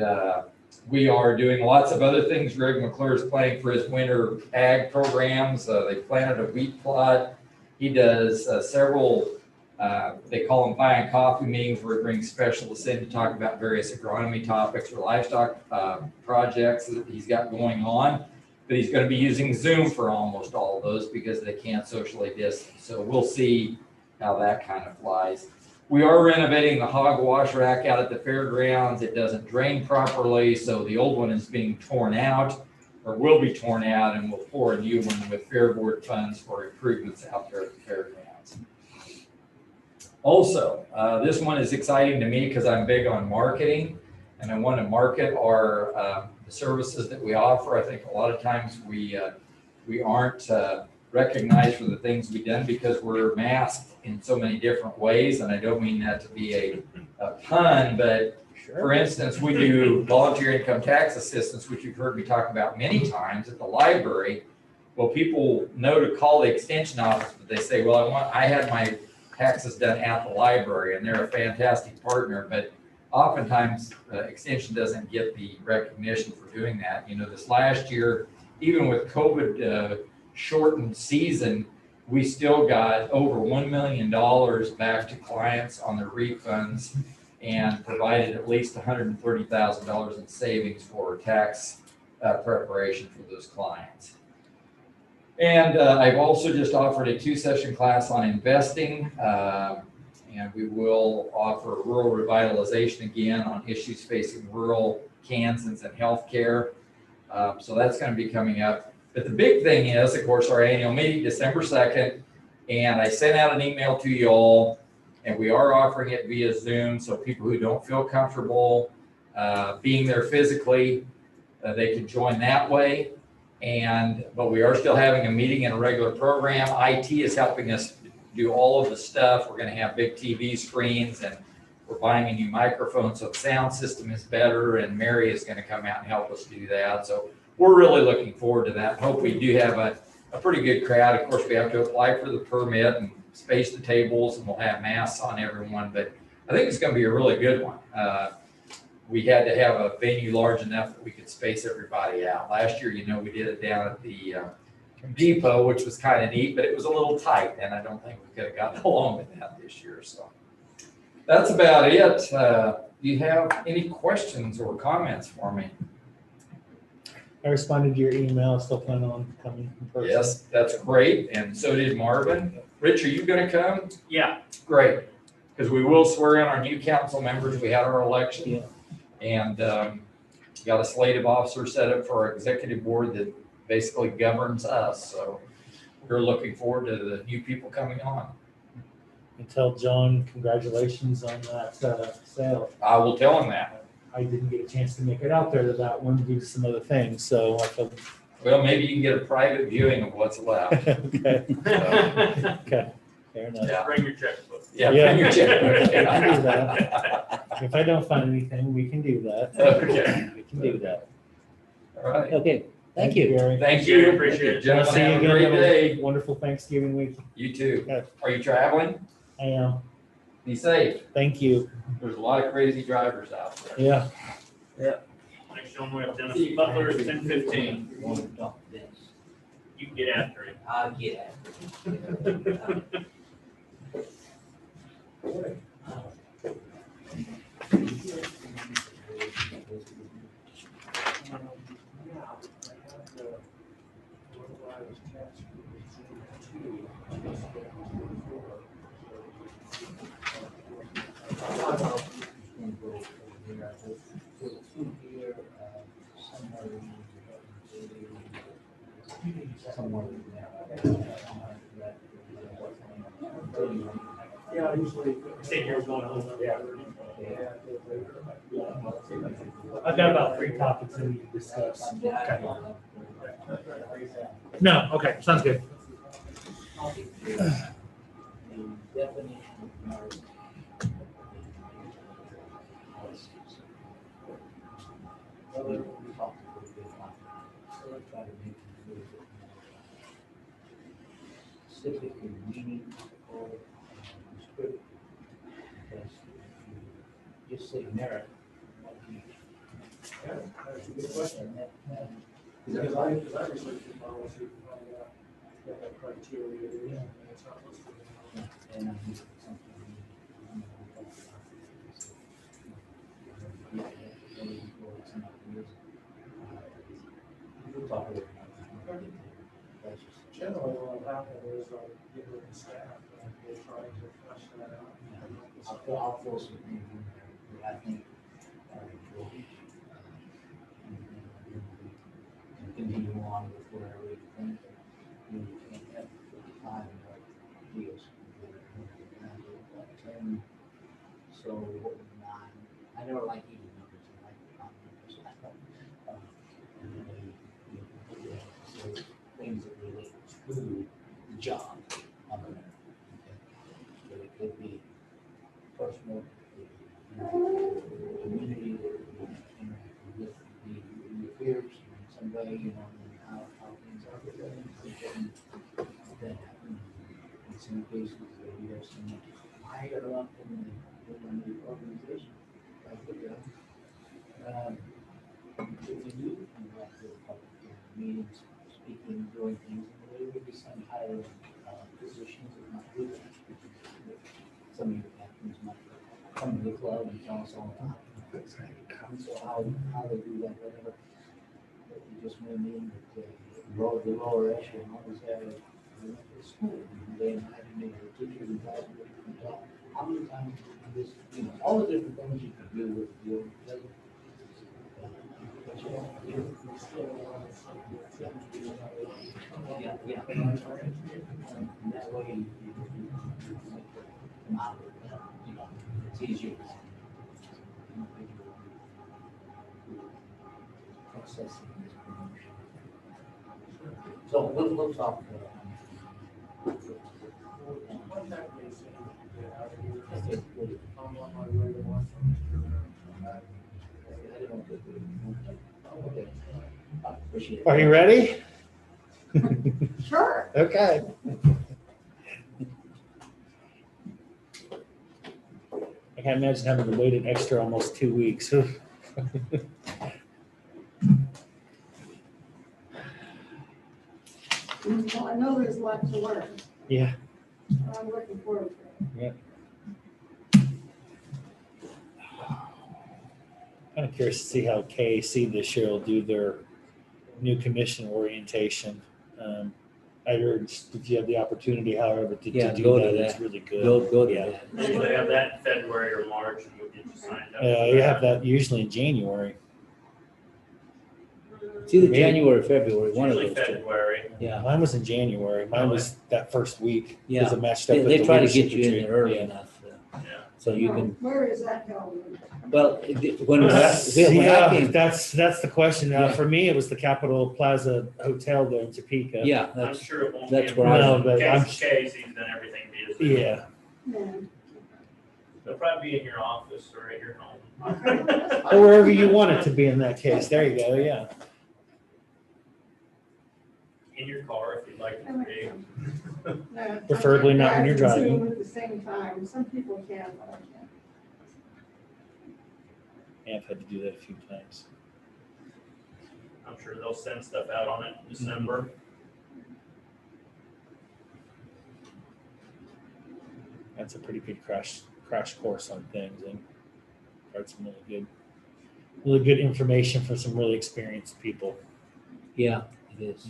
we are doing lots of other things. Greg McClure is planning for his winter ag programs. They planted a wheat plot. He does several, they call them pie and coffee meetings, where he brings specialists in to talk about various agronomy topics or livestock projects that he's got going on. But he's going to be using Zoom for almost all of those because they can't socially distance. So we'll see how that kind of flies. We are renovating the hog wash rack out at the fairgrounds. It doesn't drain properly, so the old one is being torn out. or will be torn out, and we'll pour a new one with Fair Board funds for improvements out there at the fairgrounds. Also, this one is exciting to me because I'm big on marketing, and I want to market our the services that we offer. I think a lot of times we aren't recognized for the things we've done because we're masked in so many different ways, and I don't mean that to be a pun, but for instance, we do volunteer income tax assistance, which you've heard me talk about many times at the library. Well, people know to call the extension office, but they say, well, I had my taxes done at the library, and they're a fantastic partner, but oftentimes extension doesn't get the recognition for doing that. You know, this last year, even with COVID shortened season, we still got over $1 million back to clients on their refunds and provided at least $130,000 in savings for tax preparation for those clients. And I've also just offered a 2-session class on investing, and we will offer rural revitalization again on issues facing rural Kansans and healthcare. So that's going to be coming up. But the big thing is, of course, our annual meeting, December 2nd, and I sent out an email to you all, and we are offering it via Zoom, so people who don't feel comfortable being there physically, they can join that way. But we are still having a meeting and a regular program. IT is helping us do all of the stuff. We're going to have big TV screens, and we're buying a new microphone so the sound system is better, and Mary is going to come out and help us do that. So we're really looking forward to that. Hope we do have a pretty good crowd. Of course, we have to apply for the permit and space the tables, and we'll have masks on everyone, but I think it's going to be a really good one. We had to have a venue large enough that we could space everybody out. Last year, you know, we did it down at the depot, which was kind of neat, but it was a little tight, and I don't think we could have gotten along with that this year. So that's about it. Do you have any questions or comments for me? I responded to your email. Still plan on coming in person. Yes, that's great, and so did Marvin. Rich, are you going to come? Yeah. Great, because we will swear in our new council members. We had our election, and got a slate of officers set up for our executive board that basically governs us. So we're looking forward to the new people coming on. And tell John congratulations on that sale. I will tell him that. I didn't get a chance to make it out there to that one due to some other things, so I felt. Well, maybe you can get a private viewing of what's allowed. Okay. So, Okay, fair enough. Yeah. Bring your checkbook. yeah, Yeah. bring your checkbook. We can do that. If I don't find anything, we can do that. Okay. We can do that. All right. Okay, thank you. Gary. Thank you. Appreciate it. Gentlemen, See you have a again. great Have a day. Wonderful Thanksgiving week. You too. Okay. Are you traveling? I am. Be safe. Thank you. There's a lot of crazy drivers out there. Yeah. Next one, we have Dennis Butler at 10:15. You want to talk this? You can get after it. I'll get after it. Yeah, I usually. Say you're going home. Yeah. I've got about 3 topics I need to discuss. Okay. No, okay, sounds good. Specifically meaningful script. Because if you just say merit, what do you? Yeah, that's a good question. And Because I researched the policy, what that criteria is, and it's not listed in the. and I think it's something we'll talk about it. Generally, what will happen is I'll get with the staff and we'll try to flesh that out. I'll throw some things in there that I think are important. And can be on with whatever you think. You can't have 55 deals. But, so 9, I never like eating numbers, I like round numbers. And then so things that relate to the job on there. Okay. So it could be personal, community, interacting with the peers in some way, you know, and how things are with them. That happen. In some cases, we have some higher up in the organization. Like we do interact with public meetings, speaking, doing things, and there will be some higher positions that might do that. Some of your captains might come to the club and tell us all about it. So how they do that, whatever. But it just may mean that the lower echelon always have a school. They invite me, the teachers invite me to talk. How many times this, you know, all the different things you can do with the organization. But you don't, you still yeah. And that way you come out of it, you know, it's easier. Processing this promotion. So we'll talk. What time do you say? Okay. Appreciate it. Are you ready? Sure. Okay. I can't imagine having to wait an extra almost 2 weeks. Well, I know there's a lot to learn. Yeah. I'm looking forward to it. Kind of curious to see how KAC this year will do their new commission orientation. I heard if you have the opportunity, however, to Yeah, do go to that, that. it's really good. Go to Yeah. that. They usually have that in February or March, and you'll get you signed up. You have that usually in January. It's either Maybe. January or February, It's one of usually those two. February. Yeah, Mine was in January. Mine was that first week. Yeah. Because it matched up with they the try to leadership get you in retreat. there early Yeah. enough, Yeah. so you can, Where is that held? well, when I Yeah, came, that's the question. Yeah. For me, it was the Capitol Plaza Hotel there in Topeka. yeah, I'm that's, sure it won't that's be. where I No, was. but I'm Casey's done everything via Zoom. yeah. Yeah. They'll probably be in your office or at your home. Or wherever you want it to be in that case. There you go. Yeah. In your car if you'd like it to be. No, Preferably not when you're I can driving. Zoom at the same time. Some people can, but I can't. Yeah, I've had to do that a few times. I'm sure they'll send stuff out on it in December. That's a pretty good crash course on things, and got some really good information for some really experienced people. Yeah, it is.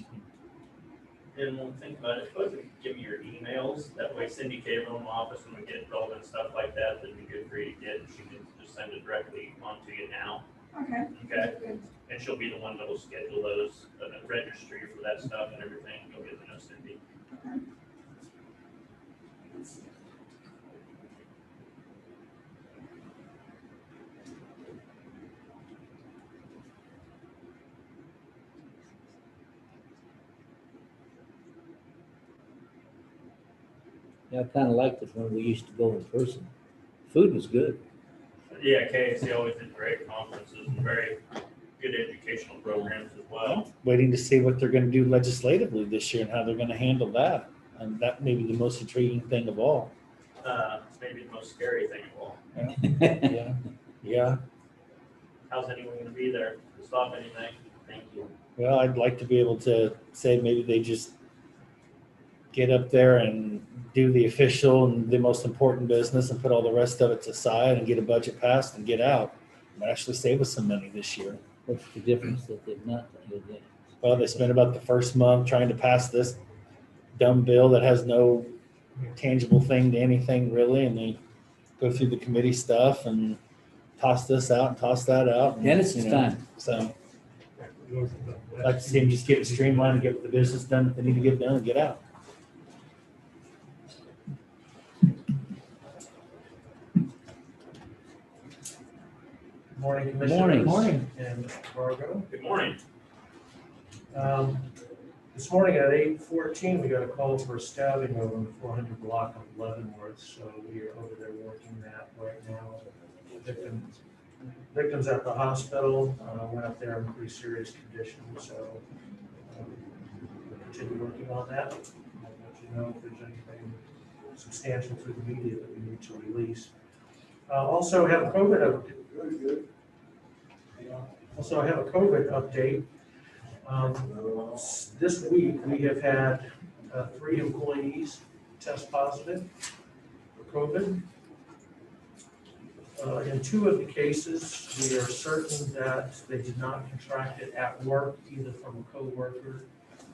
And we'll think about it, suppose you give me your emails, that way Cindy came home office when we get relevant stuff like that, that'd be good for you to get, and she can just send it directly onto you now. Okay. Okay, Good. and she'll be the one that'll schedule those, registry for that stuff and everything, you'll get to know Cindy. Yeah, I kind of liked it when we used to go in person. Food was good. Yeah, KAC always did great conferences and very good educational programs as well. Waiting to see what they're going to do legislatively this year and how they're going to handle that. And that may be the most intriguing thing of all. Maybe the most scary thing of all. Yeah. Yeah. How's anyone gonna be there to stop anything? Thank you. Well, I'd like to be able to say maybe they just get up there and do the official and the most important business and put all the rest of it aside and get a budget passed and get out. Might actually save us some money this year. What's the difference that they've not done? Well, they spent about the first month trying to pass this dumb bill that has no tangible thing to anything really, and they go through the committee stuff and toss this out and toss that out. And, Dennis, it's time. So I'd like to see them just get it streamlined and get the business done that they need to get done and get out. Morning, Good Commissioners. Morning. And Margo. Good morning. This morning at 8:14, we got a call for a stabbing over the 400 block of Leavenworth, so we are over there working that right now. Victims at the hospital, went up there in pretty serious condition, so we'll continue working on that. I'll let you know if there's anything substantial through the media that we need to release. Also have a COVID update. This week, we have had 3 employees test positive for COVID. In 2 of the cases, we are certain that they did not contract it at work, either from a coworker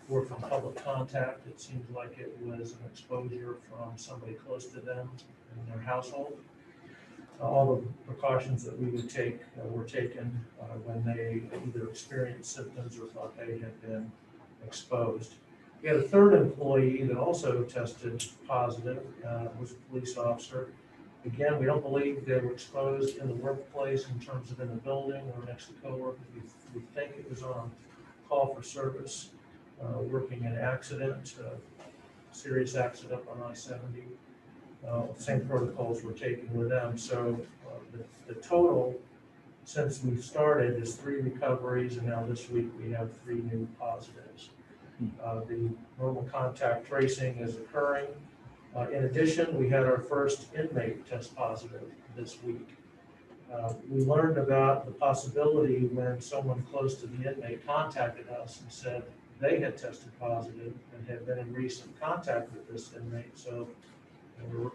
or from public contact. It seems like it was an exposure from somebody close to them in their household. All the precautions that we would take were taken when they either experienced symptoms or thought they had been exposed. We had a 3rd employee that also tested positive, was a police officer. Again, we don't believe they were exposed in the workplace in terms of in the building or next to coworkers. We think it was on call for service, working an accident, serious accident on I-70. Same protocols were taken with them. So the total since we started is 3 recoveries, and now this week we have 3 new positives. The normal contact tracing is occurring. In addition, we had our first inmate test positive this week. We learned about the possibility when someone close to the inmate contacted us and said they had tested positive and had been in recent contact with this inmate. So they were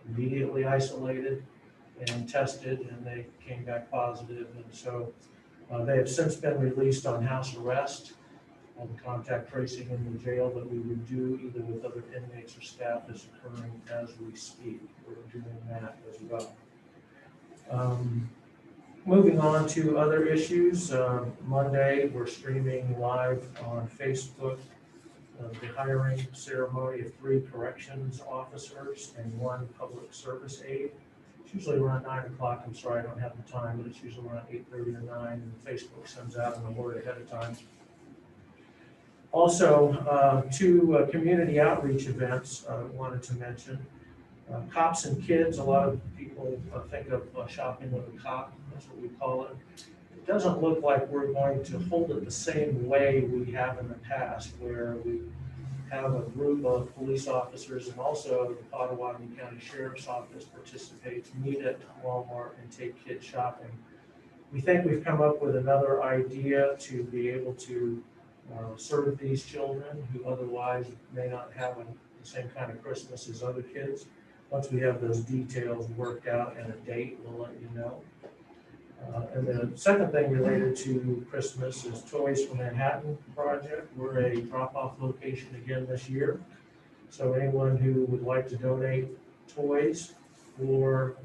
immediately isolated and tested, and they came back positive. And so they have since been released on house arrest. All the contact tracing in the jail that we would do either with other inmates or staff is occurring as we speak. We're doing that as well. Moving on to other issues, Monday we're streaming live on Facebook the hiring ceremony of 3 corrections officers and 1 public service aide. It's usually around 9 o'clock. I'm sorry, I don't have the time, but it's usually around 8:30 or 9, and Facebook sends out an alert ahead of time. Also, 2 community outreach events I wanted to mention. Cops and Kids, a lot of people think of shopping with a cop, that's what we call it. It doesn't look like we're going to hold it the same way we have in the past, where we have a group of police officers and also the Potawatomi County Sheriff's Office participates, meet at Walmart and take kids shopping. We think we've come up with another idea to be able to serve these children who otherwise may not have the same kind of Christmas as other kids. Once we have those details worked out and a date, we'll let you know. And the second thing related to Christmas is Toys for Manhattan project. We're a drop-off location again this year. So anyone who would like to donate toys or,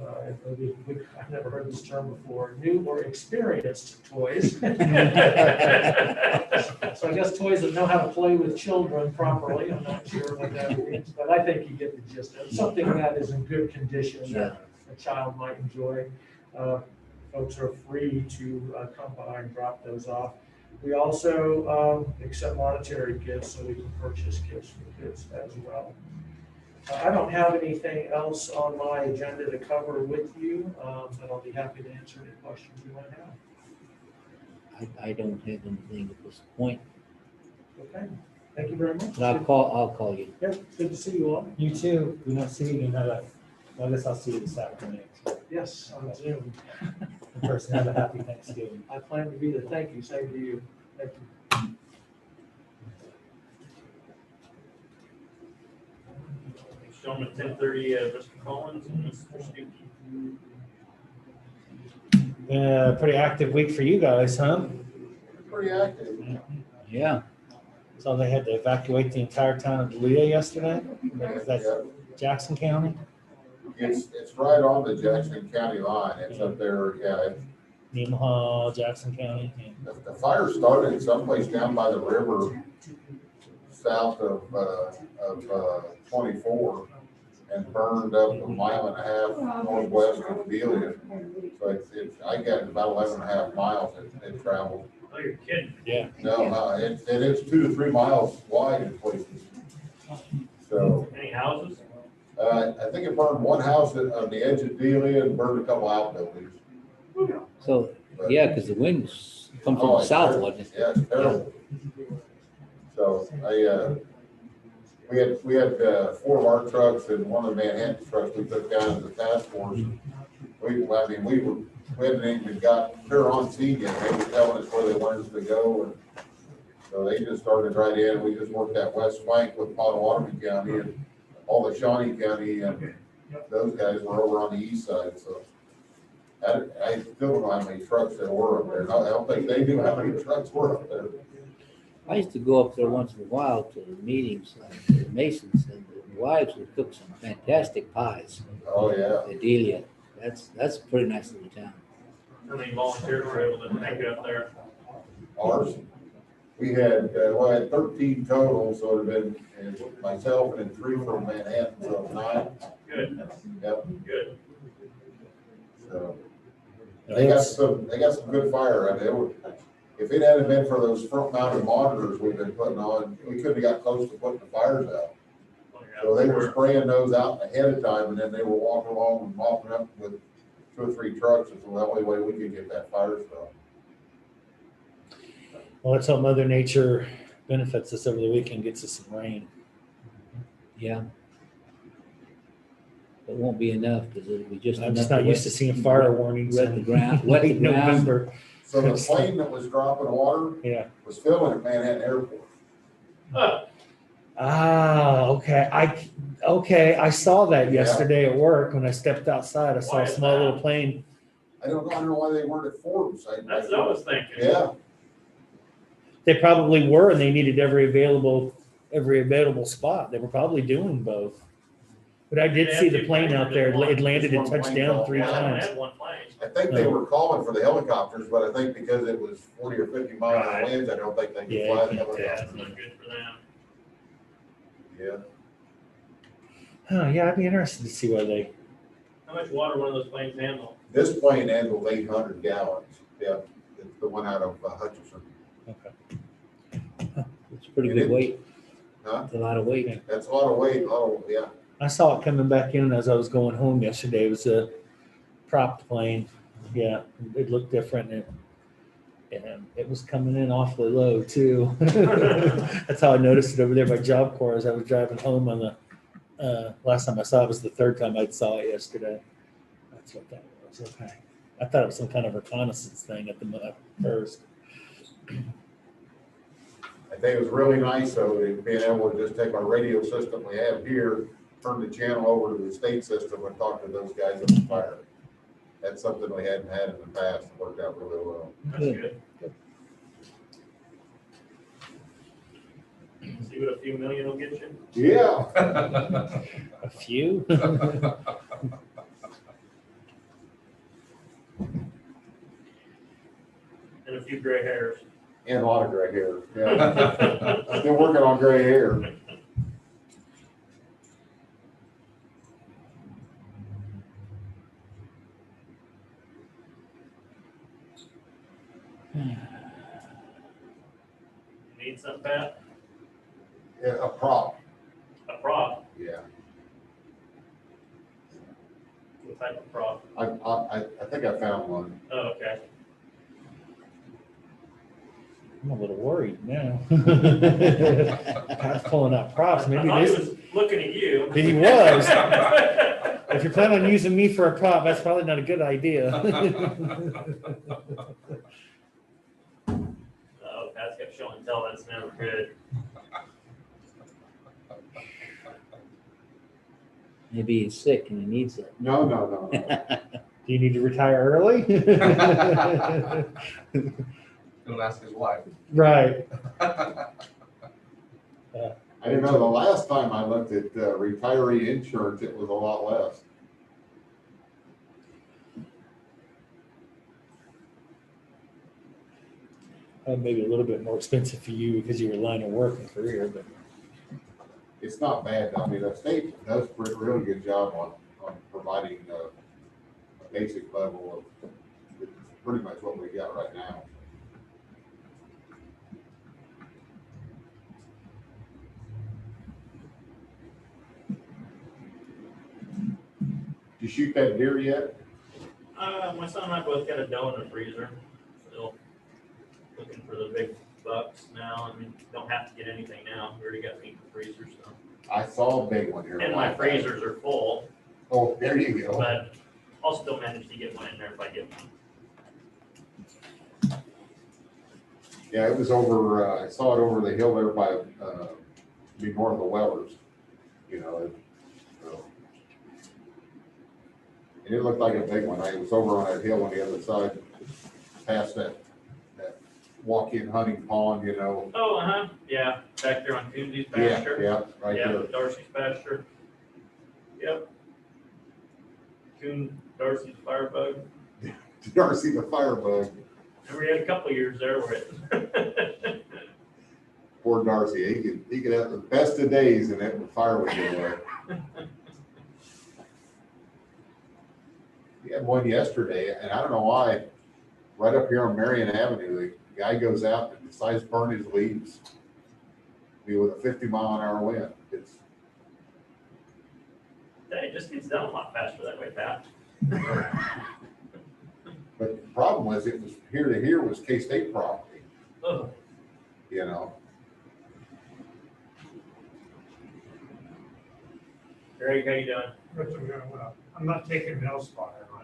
I've never heard this term before, new or experienced toys. So I guess toys that know how to play with children properly. I'm not sure what that means, but I think you get the gist of it. Something that is in good condition that a child might enjoy. Folks are free to come by and drop those off. We also accept monetary gifts, so we can purchase gifts for kids as well. I don't have anything else on my agenda to cover with you, but I'll be happy to answer any questions you might have. I don't have anything at this point, Okay, thank you very much. but I'll call you. Yeah, good to see you all. You too. We don't see you, well, I guess I'll see you this afternoon. Yes, on Zoom. In person, have a happy Thanksgiving. I plan to be there. Thank you. Same to you. Thank you. Gentlemen, 10:30, Mr. Collins and Mr. Stuckey. Pretty active week for you guys, huh? Pretty active. Yeah, So they had to evacuate the entire town of Leah yesterday. Is that Jackson County? It's right on the Jackson County line. It's up there, Nemaha, Jackson County. Yeah. The fire started someplace down by the river, south of 24, and burned up a mile and a half northwest of Delia. So I got about 11 and a half miles it traveled. Oh, you're kidding. Yeah. No, it's 2 to 3 miles wide in places. So, Any houses? I think it burned one house on the edge of Delia and burned a couple outbuildings. So, But- yeah, because the winds come from Oh, the it's south, terrible. wasn't it? Yeah, it's terrible. So we had 4 of our trucks and one of the Manhattan trucks we took down to the task force. We hadn't even got clear on scene yet. They were telling us where they wanted us to go, and so they just started right in. We just worked that west flank with Potawatomi County and all the Shawnee County, and those guys were over on the east side. So I still don't know how many trucks there were up there. I don't think they knew how many trucks were up there. I used to go up there once in a while to the meetings, the Masons, and the wives would cook some fantastic pies. Oh, yeah. Adelia, that's a pretty nice little town. How many volunteers were able to make it up there? Ours, we had, I had 13 total, so it would have been myself and then 3 from Manhattan, so 9. Good, Yep, good. so. They got some good fire. I mean, if it hadn't been for those front mounted monitors we've been putting on, we couldn't have got close to putting the fires out. So they were spraying those out ahead of time, and then they were walking along and mopping up with 2 or 3 trucks. It's the only way we could get that fire started. Well, let's hope Mother Nature benefits us over the weekend, gets us some rain. Yeah. It won't be enough because it'll be just I'm enough. just not used to seeing fire warnings Wet the in ground, wet the late ground. November. So the plane that was dropping water Yeah. was filling at Manhattan Airport. Ah, okay. I saw that Yeah. yesterday at work when I stepped outside. I saw Why a is small that? little plane. I don't know why they weren't at Forbes. That's what I was thinking. Yeah, They probably were, and they needed every available spot. They were probably doing both. But I did They see have the two plane planes out or there. just one? It landed and Just one touched plane down call. 3 Well, I only times. had one plane. I think they were calling for the helicopters, but I think because it was 40 or 50 miles an Right. hour winds, I don't think they could Yeah, fly you the can't Yeah, helicopters. it's not good for them. Yeah. Huh, yeah, I'd be interested to see why they. How much water one of those planes handle? This plane handled 800 gallons. Yeah, it's the one out of Hutchinson. It's a pretty good weight. Huh? It's a lot of weight. That's a lot of weight. Oh, yeah. I saw it coming back in as I was going home yesterday. It was a propped plane. Yeah, it looked different. And it was coming in awfully low too. That's how I noticed it over there by Job Corps as I was driving home on the last time I saw it was the 3rd time I saw it yesterday. That's what that was. Okay. I thought it was some kind of reconnaissance thing at first. I think it was really nice, though, being able to just take our radio system we have here, turn the channel over to the state system and talk to those guys on the fire. That's something we hadn't had in the past. It worked out really well. That's good. See what a few million will get you? Yeah. A few? And a few gray hairs. And a lot of gray hair. Yeah. Still working on gray hair. Need something, Pat? Yeah, a prop. A prop? Yeah. What type of prop? I think I found one. Oh, okay. I'm a little worried now. Pat's pulling out props. I Maybe thought he this. was looking at you. He was. If you're planning on using me for a prop, that's probably not a good idea. Oh, Pat's kept showing and tell. That's never good. Maybe he's sick and he needs it. No. Do you need to retire early? Gonna ask his wife. Right. I didn't know the last time I looked at retiree insurance, it was a lot less. Maybe a little bit more expensive for you because of your line of work and career, but It's not bad. I mean, the state does a really good job on providing a basic level of, it's pretty much what we got right now. Did you shoot that deer yet? My son and I both got a doe in the freezer. Still looking for the big bucks now. I mean, don't have to get anything now. We already got meat in the freezer, so. I saw a big one here. And my freezers are full, Oh, there you go. but I'll still manage to get one in there if I get one. Yeah, it was over, I saw it over the hill there by, be north of the Wellers, you know. So. And it looked like a big one. I was over on that hill on the other side, past that walk-in hunting pond, you know. Oh, yeah, back there on Coonsy's Yeah, pasture. yeah, right Yeah, there. Darcy's pasture. Yep. Coon, Darcy's firebug. Darcy the firebug. And we had a couple of years there where it. Poor Darcy, he could have the best of days and that fire would go away. We had one yesterday, and I don't know why, right up here on Marion Avenue, the guy goes out and decides to burn his leaves. With a 50-mile-an-hour wind. It just gets done a lot faster that way, Pat. But the problem was, it was here to here was K-State property, Oh, you know. Greg, how you doing? Rich, I'm doing well. I'm not taking Mel's spot, am I?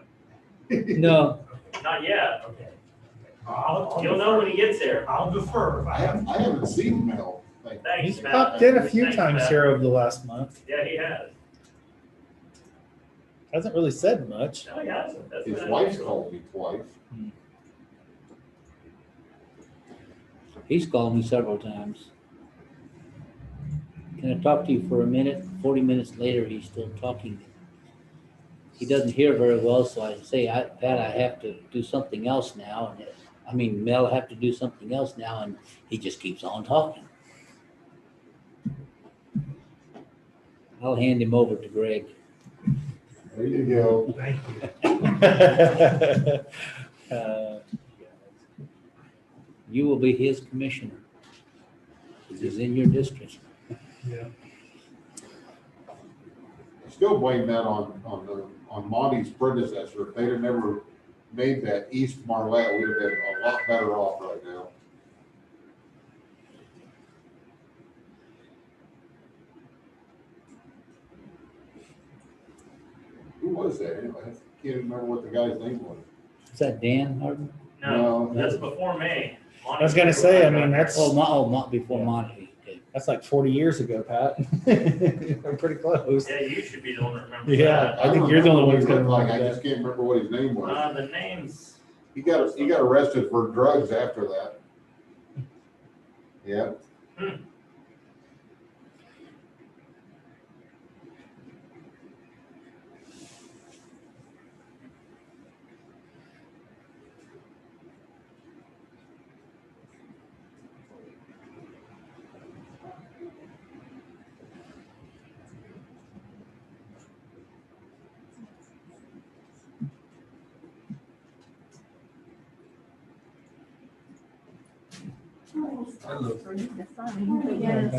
No, Not yet. Okay. You'll know when he gets there. I'll defer if I have. I haven't seen Mel. Like, Thanks, he's Matt. popped in a few Thanks, times Matt. here over the last month. Yeah, he has. Hasn't really said much. No, he hasn't. That's his been wife's unusual. called me twice. he's called me several times. Can I talk to you for a minute? 40 minutes later, he's still talking. He doesn't hear very well, so I say, Pat, I have to do something else now. And Mel, I have to do something else now, and he just keeps on talking. I'll hand him over to Greg. There you go. Thank you. You will be his commissioner. He's in your district. Yeah. I still blame that on Monty's predecessor. If they'd have never made that East Marlette, we'd have been a lot better off right now. Who was that anyway? I can't remember what the guy's name was. Is that Dan Harden? No, No. that's before May. I was gonna say, I mean, that's Before Monty. Okay. that's like 40 years ago, Pat. I'm pretty close. Yeah, you should be the one that remembers Yeah, that. I think you're the only one who's gonna Looked like, remember I that. just can't remember what his name was. The names. He got arrested for drugs after that. Yeah.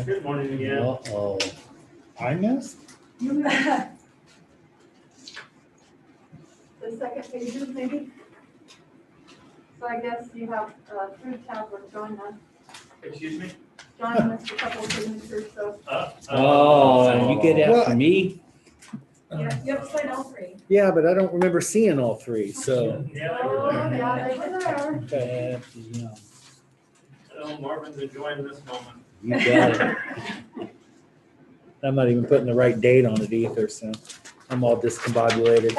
Good morning again. Uh-oh. I missed? The second pages, maybe? So I guess you have food tablet join us, Excuse me? join us a couple of signatures, so Oh, you get after me? you have to sign all three. Yeah, but I don't remember seeing all three, so. Yeah, Oh, yeah, they were there. You know, so Marvin's enjoying this moment. you got it. I'm not even putting the right date on it either, so I'm all discombobulated.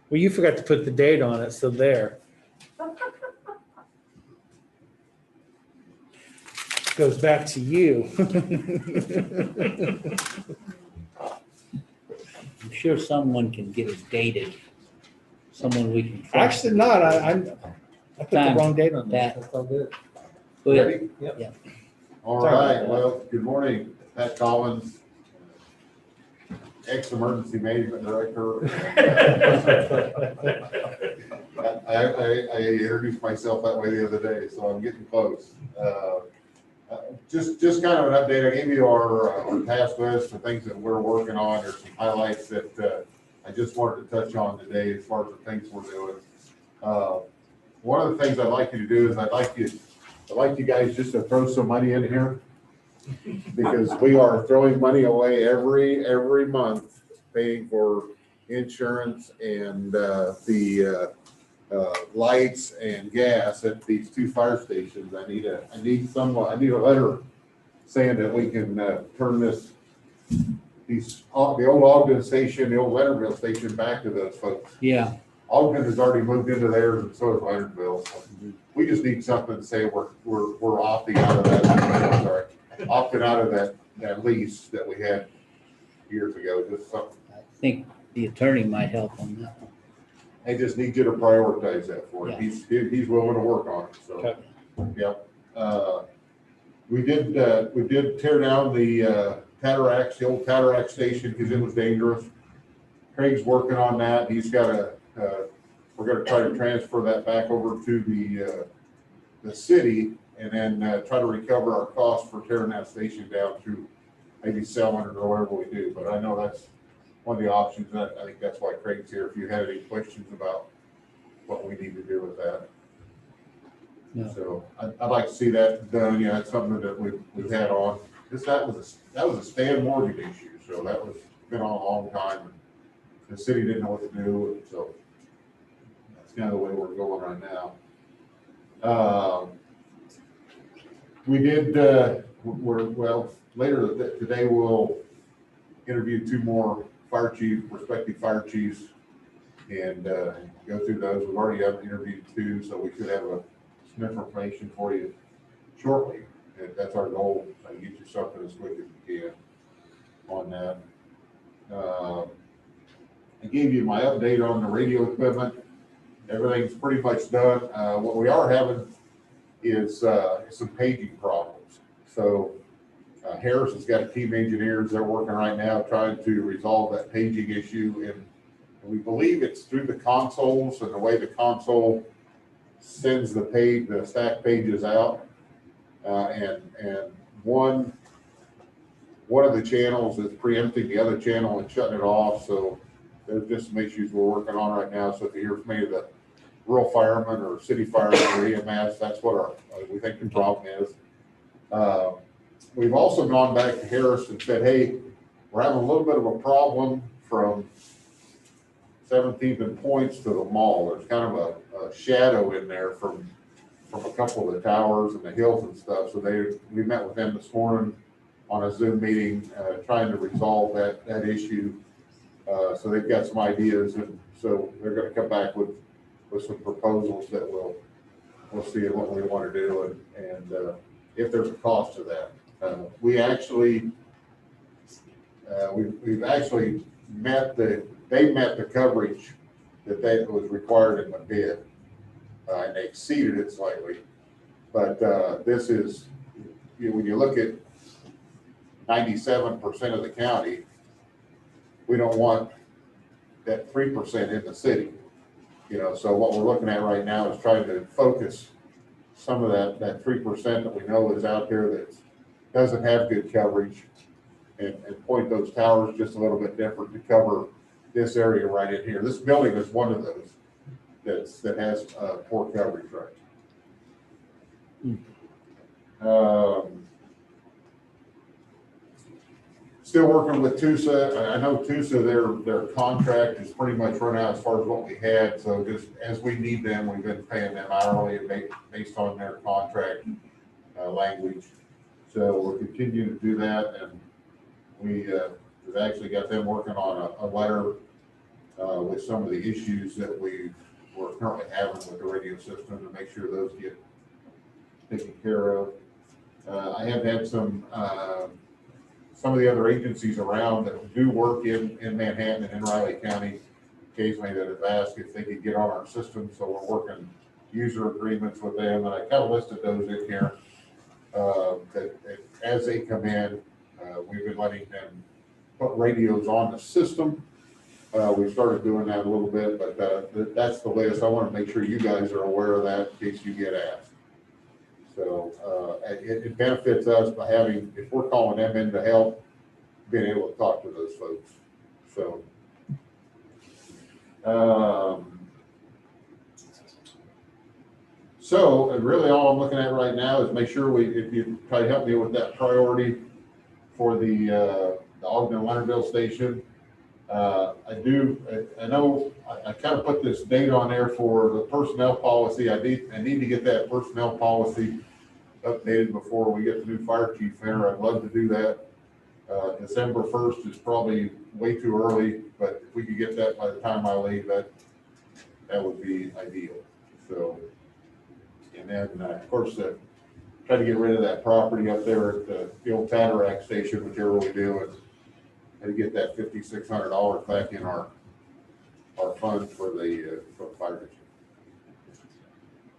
Well, you forgot to put the date on it, so there. Goes back to you. I'm sure someone can get it dated. Someone we can trust. Actually not, I put the Time. wrong date on That- that. That's all good. Go ahead. Ready? Yeah. All Sorry about right, that. well, good morning, Pat Collins, ex-emergency management director. I introduced myself that way the other day, so I'm getting close. Just kind of an update, I gave you our task list of things that we're working on. There's some highlights that I just wanted to touch on today as far as the things we're doing. One of the things I'd like you to do is I'd like you guys just to throw some money in here, because we are throwing money away every month, paying for insurance and the lights and gas at these two fire stations. I need a letter saying that we can turn the old Ogden station, the old Leonardville station back to those folks. Yeah, Ogden has already moved into theirs, and so has Leonardville. We just need something to say we're opting out of that. Sorry, opting out of that lease that we had years ago. Just something. I think the attorney might help on that one. I just need you to prioritize that for him. Yeah. He's willing to work on it. So, Okay. yep. We did tear down the Cataracts, the old Cataract station, because it was dangerous. Craig's working on that. He's got we're going to try to transfer that back over to the city, and then try to recover our costs for tearing that station down through maybe selling it or whatever we do. But I know that's one of the options. I think that's why Craig's here. If you had any questions about what we need to do with that. No. So I'd like to see that done. Yeah, that's something that we've had on. That was a Stan Morgan issue. So that was been on a long time. The city didn't know what to do. And so that's kind of the way we're going right now. We did, later today we'll interview two more prospective fire chiefs, and go through those. We've already interviewed two, so we should have some information for you shortly. And that's our goal, to get you something as quick as we can on that. I gave you my update on the radio equipment. Everything's pretty much done. What we are having is some paging problems. So Harris has got a team of engineers. They're working right now trying to resolve that paging issue, and we believe it's through the consoles and the way the console sends the stack pages out, and one of the channels is preempting the other channel and shutting it off. So there's just some issues we're working on right now. So if you hear from any of the rural firemen or city firemen or EMS, that's what we think the problem is. We've also gone back to Harris and said, hey, we're having a little bit of a problem from 17th and Points to the mall. There's kind of a shadow in there from a couple of the towers and the hills and stuff. So we met with them this morning on a Zoom meeting, trying to resolve that issue. So they've got some ideas, and so they're going to come back with some proposals that we'll see what we want to do, and if there's a cost to that. We've actually they met the coverage that was required in the bid, and they exceeded it slightly. But this is, when you look at 97% of the county, we don't want that 3% in the city. So what we're looking at right now is trying to focus some of that 3% that we know is out there that doesn't have good coverage, and point those towers just a little bit different to cover this area right in here. This building is one of those that has poor coverage right. Still working with TUSA. I know TUSA, their contract is pretty much run out as far as what we had. So just as we need them, we've been paying them hourly based on their contract language. So we're continuing to do that, and we've actually got them working on a letter with some of the issues that we're currently having with the radio system to make sure those get taken care of. I have had some some of the other agencies around that do work in Manhattan and in Riley County, occasionally that have asked if they could get on our system, so we're working user agreements with them, and I kind of listed those in here. That as they come in, we've been letting them put radios on the system. We started doing that a little bit, but that's the latest. I want to make sure you guys are aware of that in case you get asked. So it benefits us by having, if we're calling them in to help, being able to talk to those folks. So really all I'm looking at right now is make sure if you try to help me with that priority for the Ogden and Leonardville station. I know I kind of put this date on there for the personnel policy. I need to get that personnel policy updated before we get the new fire chief there. I'd love to do that. December 1st is probably way too early, but if we could get that by the time I leave, that would be ideal. So, and then of course, try to get rid of that property up there at the old Tatarack station, whichever we do, and to get that $5,600 back in our fund for the fire district.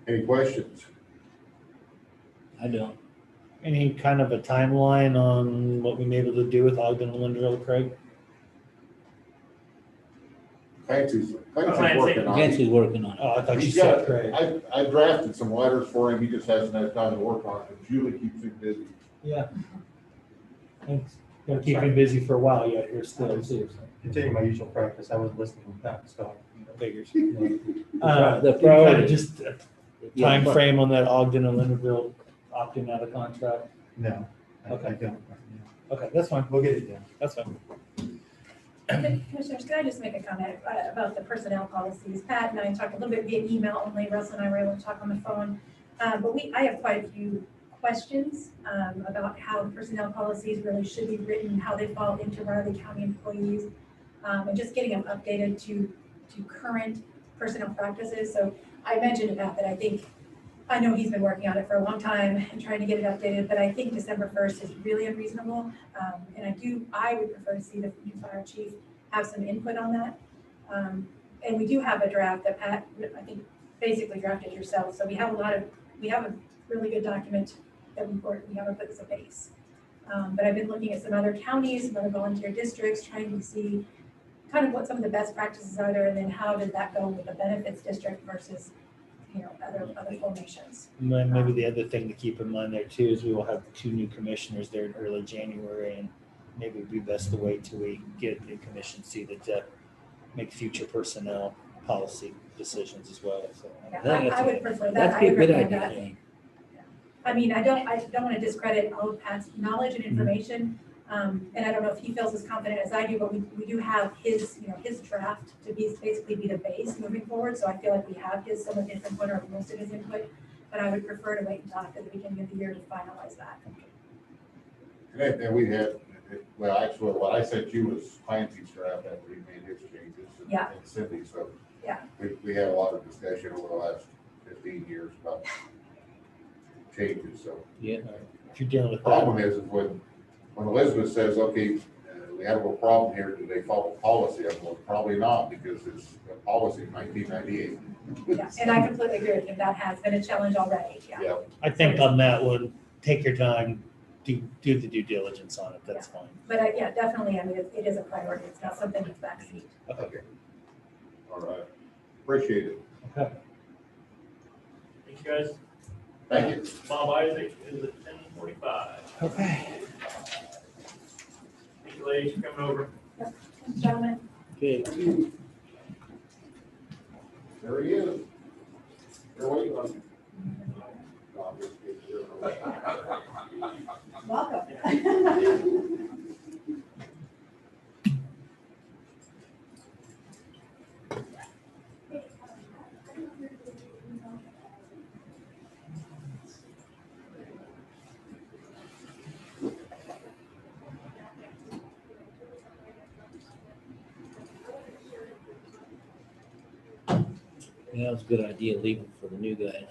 Any questions? I don't. Any kind of a timeline on what we may be able to do with Ogden and Linderville, Craig? Clancy's working on it. Clancy's working on it. Oh, I thought you He's said got, Craig. I drafted some letters for him. He just hasn't had time to work on it. Julie keeps him busy. Yeah. Thanks. Gonna keep him busy for a while yet here still. Continue my usual practice. I was listening with that, so. Figures. The Kind of priority. just a Yeah, time but- frame on that Ogden and Linderville opting out of contract. No. Okay. I don't. Okay, that's fine. We'll get it done. That's fine. Commissioners, can I just make a comment about the personnel policies? Pat and I talked a little bit via email, only Russell and I were able to talk on the phone. But I have quite a few questions about how the personnel policies really should be written, how they fall into Riley County employees, and just getting them updated to current personnel practices. So I mentioned about that I know he's been working on it for a long time and trying to get it updated, but I think December 1st is really unreasonable. And I would prefer to see the new fire chief have some input on that. And we do have a draft that Pat, I think, basically drafted yourself. So we have a really good document that we have put as a base. But I've been looking at some other counties, some other volunteer districts, trying to see kind of what some of the best practices are there, and then how does that go with the benefits district versus other formations. And then maybe the other thing to keep in mind there too is we will have 2 new commissioners there in early January, and maybe it'd be best to wait till we get new commission seated to make future personnel policy decisions as well. So Yeah, I would prefer that. That'd I be a would good recommend idea, that. I think. I mean, I don't want to discredit all of Pat's knowledge and information. And I don't know if he feels as confident as I do, but we do have his draft to basically be the base moving forward. So I feel like we have some of his input or most of his input, but I would prefer to wait until after the beginning of the year to finalize that. And we had, well, actually, what I sent you was Clancy's draft after he made his changes. Yeah. And Cindy, so. Yeah. We had a lot of discussion over the last 15 years about changes, so. Yeah. if you're dealing with The that, problem is when Elizabeth says, okay, we have a problem here, do they follow policy? I'm well, probably not, because it's a policy in 1998. Yeah, and I completely agree with him. That has been a challenge already. Yeah. Yeah, I think on that one, take your time, do the due diligence on it. That's fine. But yeah, definitely. I mean, it is a priority. It's not something that's backseat. okay. All right, appreciate it. Okay. Thank you, guys. Thank you. Bob Isaac is at 10:45. Okay. Thank you, ladies, for coming over. Gentlemen. Okay. There he is. You're waiting on him. Welcome. Yeah, it's a good idea, leave it for the new guys.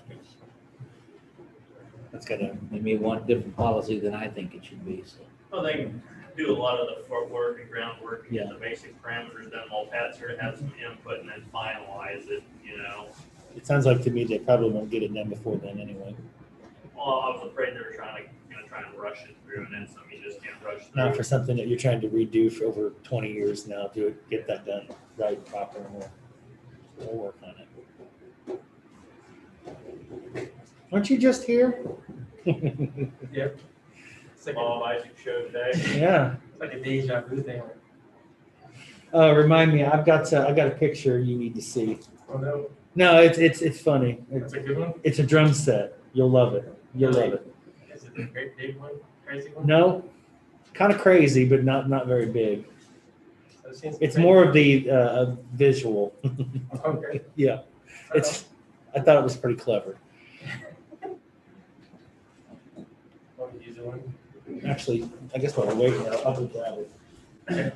That's gotta, They may want different policy than I think it should be, so. Well, they do a lot of the footwork and groundwork and get Yeah. the basic parameters done while Pat's here to have some input and then finalize it, It sounds like to me they probably won't get it done before then anyway. Well, I was afraid they were try and rush it through, and then some you just can't rush through. Not for something that you're trying to redo for over 20 years now, get that done right, proper, and we'll work on it. Aren't you just here? Yep. It's like Mom Isaac show today. Yeah. it's like a deja vu thing. Remind me, I got a picture you need to see. Oh, no, No, it's funny. that's a good one. It's a drum set. You'll love it. You'll love it. Is it a great big one, crazy one? No, kind of crazy, but not very big. I've seen some It's crazy more of ones. the visual. Okay. Yeah, I thought it was pretty clever. Want to use one? Actually, I guess while we're waiting, I'll go grab it.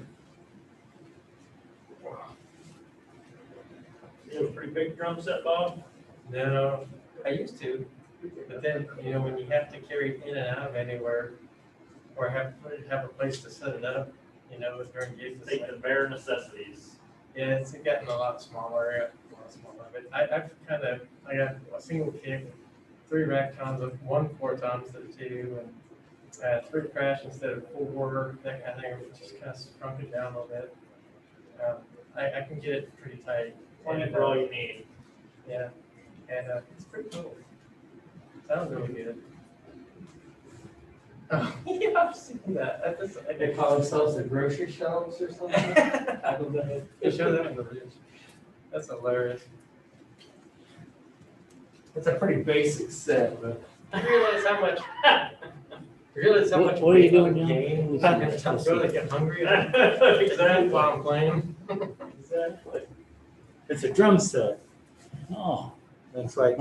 You have a pretty big drum set, Bob? No, I used to, but then, when you have to carry it in and out of anywhere, or have a place to set it up, during gigs, it's Take like, the bare necessities. yeah, it's gotten a lot smaller, but I got a single kick, 3 rack toms, 1 4-tom instead of 2, and 3 crash instead of 4, that kind of thing, which just kind of shrunk it down a little bit. I can get it pretty tight. Plenty And, for all you need. Yeah, and it's pretty cool. Sounds really good. Oh, yeah, I've seen that. They call themselves the grocery shelves or something? I don't know. They show that on the ridge. That's hilarious. It's a pretty basic set, but. You realize how much? What are you doing now? Game. I'm going to get hungry. Exactly while I'm playing. Exactly. It's a drum set. Oh, That's like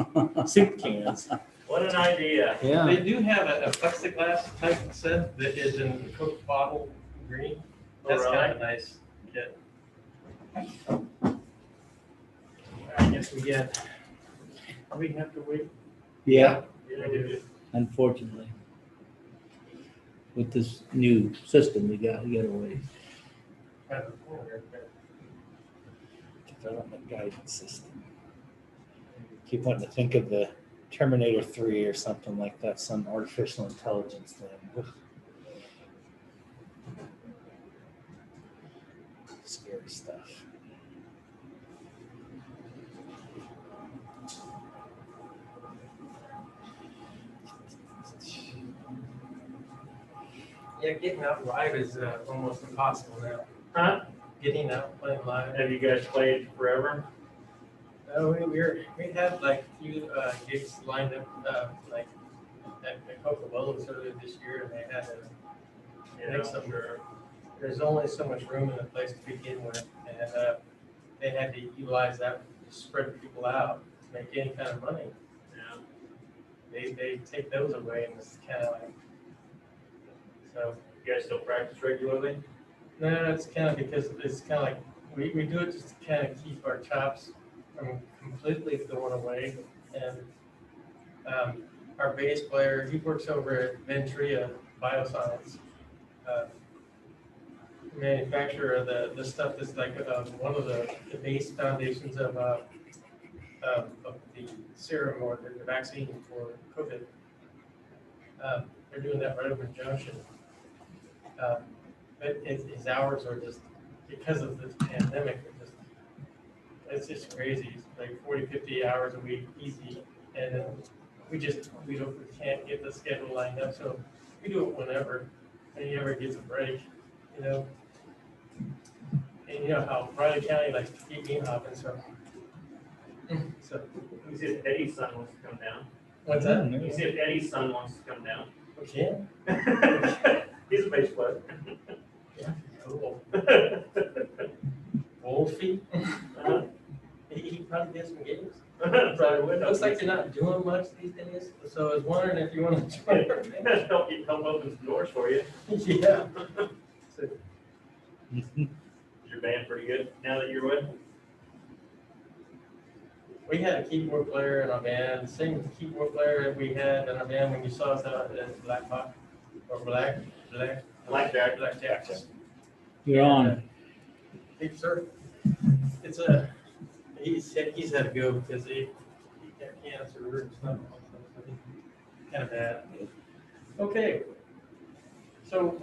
soup cans. What an idea. Yeah. They do have a plexiglass type set that is in Coke bottle green. That's All kind of nice. Yeah. I guess we have to wait. Yeah. Yeah, we do. unfortunately. With this new system we got away. Development guidance system. Keep wanting to think of the Terminator 3 or something like that, some artificial intelligence thing. Ugh. Scary stuff. Yeah, getting out live is almost impossible now. Huh? Getting out playing live. Have you guys played forever? We had like a few gigs lined up, like at Coca-Cola earlier this year, and they had to make some. There's only so much room in the place to begin with, and they had to utilize that to spread people out to make any kind of money. Yeah. They take those away, and it's kind of like so. You guys still practice regularly? No, it's kind of because it's kind of like we do it just to kind of keep our chops from completely going away. And our bass player, he works over at Ventria Bioscience, manufacturer of the stuff that's like one of the base foundations of the serum or the vaccine for COVID. They're doing that right over in Junction. But his hours are just, because of this pandemic, it's just crazy. It's like 40, 50 hours a week, easy. And then we can't get the schedule lined up. So we do it whenever, and he ever gets a break, And you know how Riley County likes to keep me hopping, so. You see if Eddie's son wants to come down. What's that? You see if Eddie's son wants to come down. Okay. He's a bass player. Cool. Wolfie. He probably did some games. Probably would. Looks like you're not doing much these days, so I was wondering if you want to join our band. Help open some doors for you. Yeah. So, Is your band pretty good now that you're with? we had a keyboard player in our band, same keyboard player that we had in our band when you saw us out at Black Hawk, or Black Blackjack. Blackjacks. You're on. Hey, sir. It's he's had to go because he got cancer and stuff. Kind of bad. Okay. So,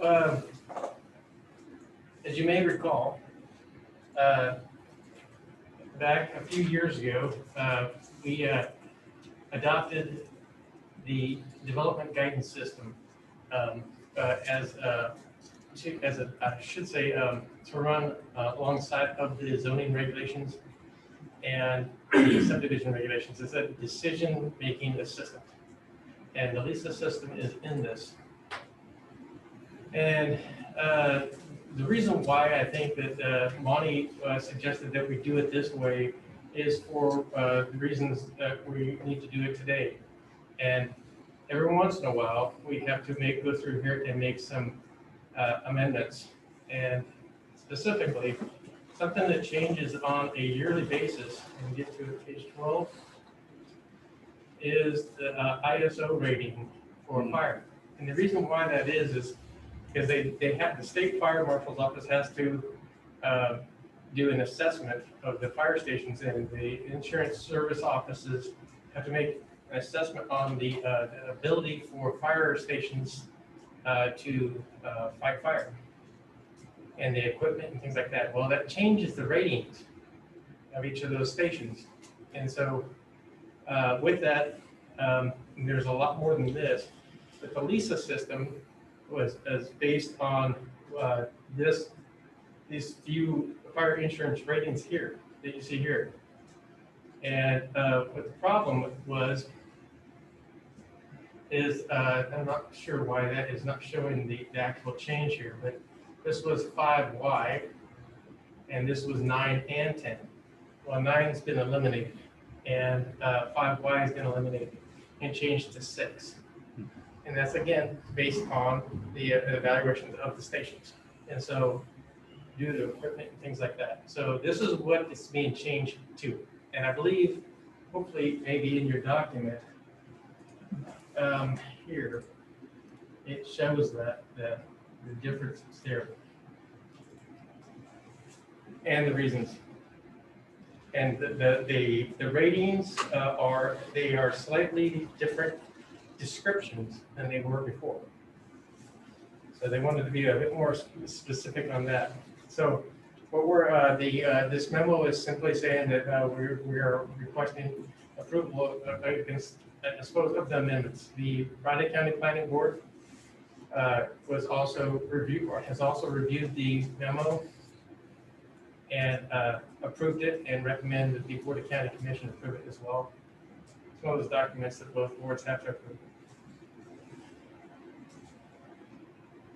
as you may recall, back a few years ago, we adopted the development guidance system to run alongside of the zoning regulations and the subdivision regulations. It's a decision-making assistant. And the LISA system is in this. And the reason why I think that Monty suggested that we do it this way is for the reasons that we need to do it today. And every once in a while, we have to go through here and make some amendments. And specifically, something that changes on a yearly basis, and get to page 12, is the ISO rating for fire. And the reason why that is because they have, the state fire marshal's office has to do an assessment of the fire stations, and the insurance service offices have to make an assessment on the ability for fire stations to fight fire and the equipment and things like that. Well, that changes the ratings of each of those stations. And so with that, there's a lot more than this, but the LISA system was based on these few fire insurance ratings here that you see here. And what the problem is I'm not sure why that is not showing the actual change here, but this was 5Y, and this was 9 and 10. Well, 9's been eliminated, and 5Y has been eliminated and changed to 6. And that's, again, based on the evaluations of the stations. And so due to equipment and things like that. So this is what it's being changed to. And I believe, hopefully, maybe in your document, here, it shows that the differences there and the reasons. And the ratings are slightly different descriptions than they were before. So they wanted to be a bit more specific on that. So what this memo is simply saying that we are requesting approval against of the amendments. The Friday County Planning Board has also reviewed the memo and approved it, and recommend that the Board of County Commission approve it as well. It's one of those documents that both boards have to approve.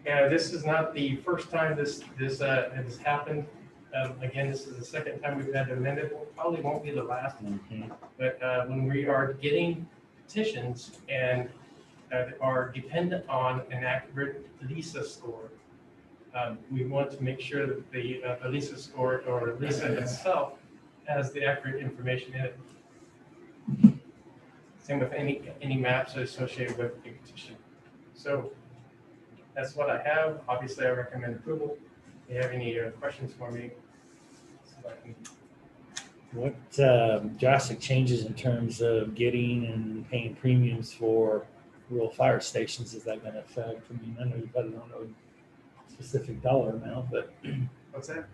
Yeah, this is not the first time this has happened. Again, this is the second time we've had to amend it. Probably won't be the last one. But when we are getting petitions and are dependent on an accurate LISA score, we want to make sure that the LISA score, or LISA itself, has the accurate information in it. Same with any maps associated with the petition. So that's what I have. Obviously, I recommend approval. If you have any questions for me, so I can... What drastic changes in terms of getting and paying premiums for rural fire stations is that going to affect? I mean, I know you probably don't know a specific dollar amount, but What's that?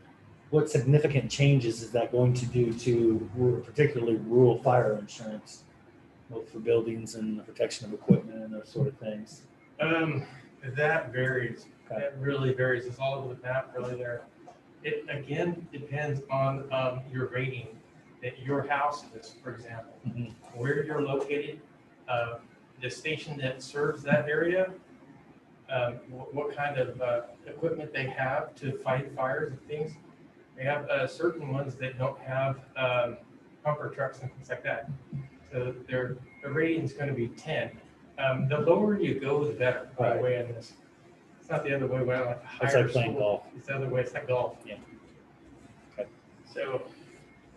what significant changes is that going to do to particularly rural fire insurance, both for buildings and the protection of equipment and those sort of things? That varies. Okay. That really varies. It's all over the map, really. There. It again depends on your rating that your house is, for example, where you're located, the station that serves that area, what kind of equipment they have to fight fires and things. They have certain ones that don't have pumper trucks and things like that. So the rating is going to be 10. The lower you go, the better, by the way, in this. It's not the other way around, like It's like playing golf. It's the other way, it's like golf. Yeah. Okay. So,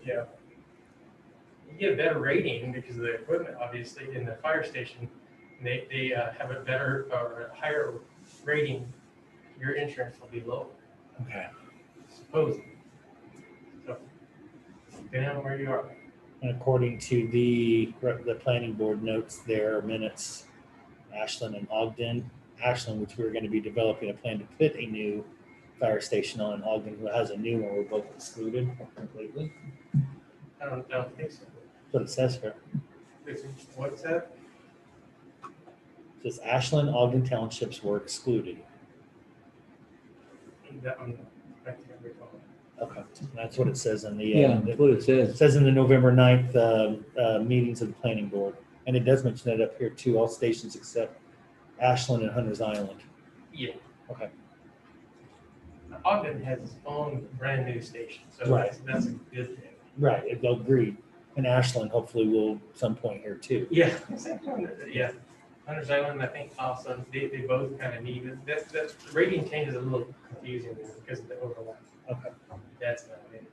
yeah. You get a better rating because of the equipment, obviously, in the fire station. They have a better or a higher rating your insurance will be lower, Okay. supposedly. So, depending on where you are. And according to the planning board notes, their minutes, Ashland and Ogden, Ashland, which we're going to be developing a plan to put a new fire station on, Ogden, who has a new one, we're both excluded completely. I don't think so. That's what it says here. What's that? It says Ashland, Ogden townships were excluded. I can't recall. Okay, that's what it says in the. Yeah, that's what it It says. says in the November 9th meetings of the planning board, and it does mention that up here too, all stations except Ashland and Hunter's Island. Yeah. Okay. Ogden has its own brand new station, so Right. that's a good thing. Right, they'll agree. And Ashland hopefully will some point here too. Yeah. Yeah. Hunter's Island, I think also, they both kind of need it. That rating change is a little confusing there because of the overlap. Okay. That's not it.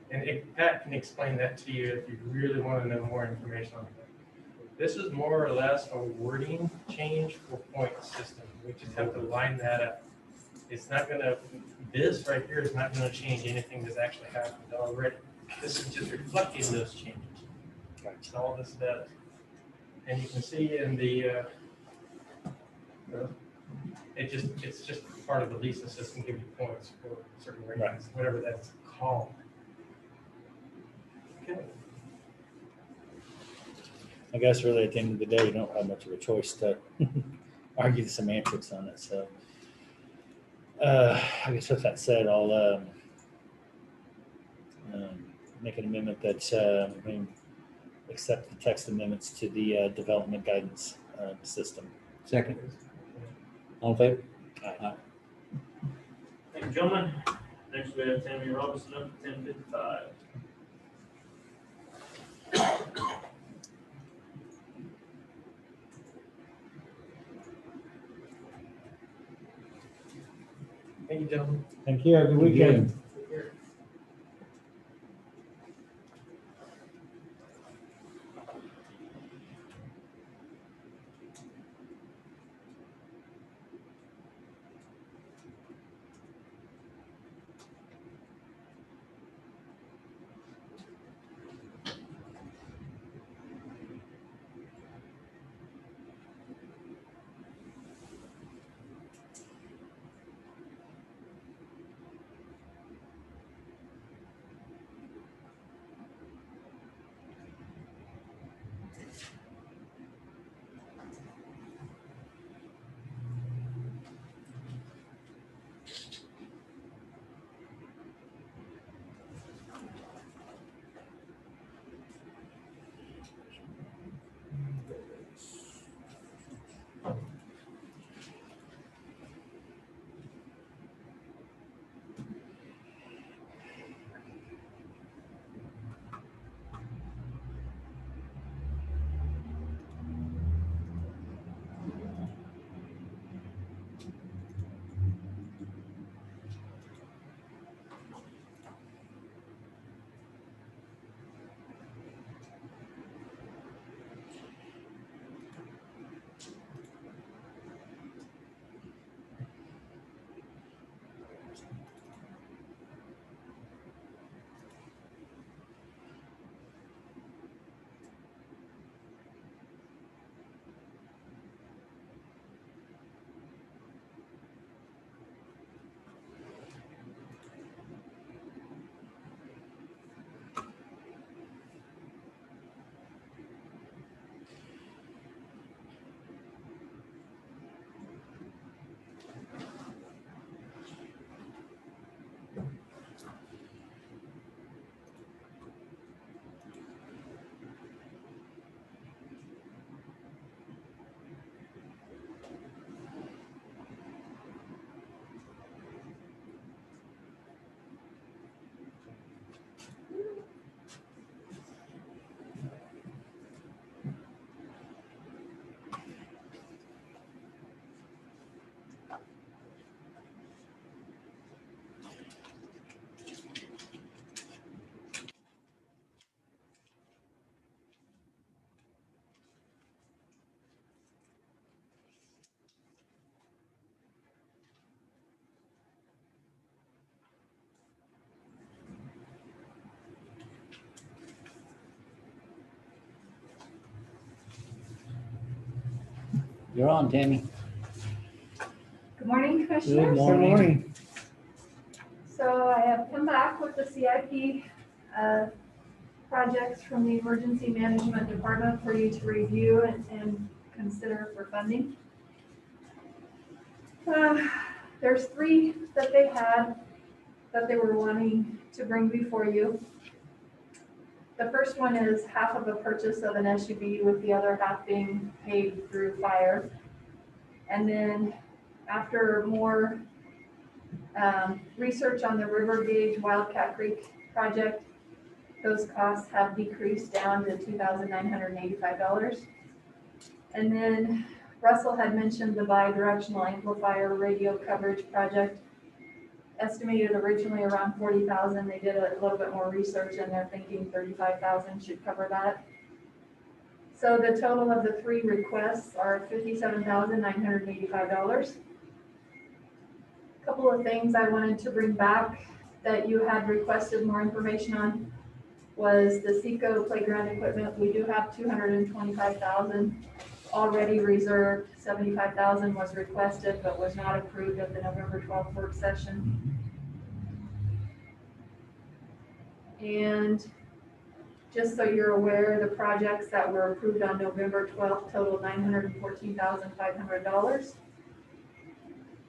And Pat can explain that to you if you really want to know more information on that. This is more or less a wording change for point system. We just have to line that up. It's not gonna, this right here is not gonna change anything that's actually happened already. This is just reflecting those changes. That's all this does. And you can see in the, it's just part of the Lisa system, give you points for certain ratings, whatever that's called. Okay. I guess really at the end of the day, you don't have much of a choice to argue the semantics on it. So I guess with that said, I'll make an amendment that we accept the text amendments to the development guidance system. Second. All in favor? Aye. Thank you, gentlemen. Next, we have Tammy Robinson up at 10:55. Thank you, gentlemen. Thank you. Have a good weekend. You're on, Tammy. Good morning, Good Commissioners. morning. So I have come back with the CIP projects from the Emergency Management Department for you to review and consider for funding. There's 3 that they had that they were wanting to bring before you. The first one is half of a purchase of an SUV with the other half being paid through fire. And then after more research on the River Gauge Wildcat Creek project, those costs have decreased down to $2,985. And then Russell had mentioned the bi-directional amplifier radio coverage project, estimated originally around 40,000. They did a little bit more research and they're thinking 35,000 should cover that. So the total of the 3 requests are $57,985. A couple of things I wanted to bring back that you had requested more information on was the SECO playground equipment. We do have $225,000 already reserved. $75,000 was requested but was not approved at the November 12th work session. And just so you're aware, the projects that were approved on November 12th totaled $914,500.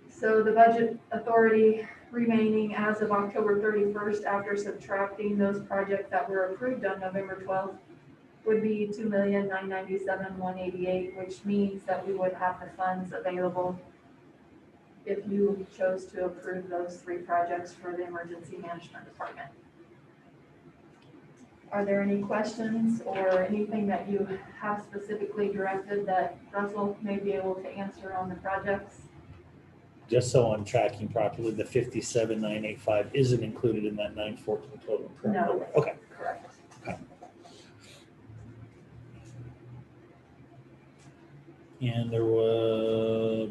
So the budget authority remaining as of October 31st, after subtracting those projects that were approved on November 12th, would be $2,997,188, which means that we would have the funds available if you chose to approve those 3 projects for the Emergency Management Department. Are there any questions or anything that you have specifically directed that Russell may be able to answer on the projects? Just so I'm tracking properly, the 57,985 isn't included in that 914 total. Correct? No. Okay. Correct. And there was,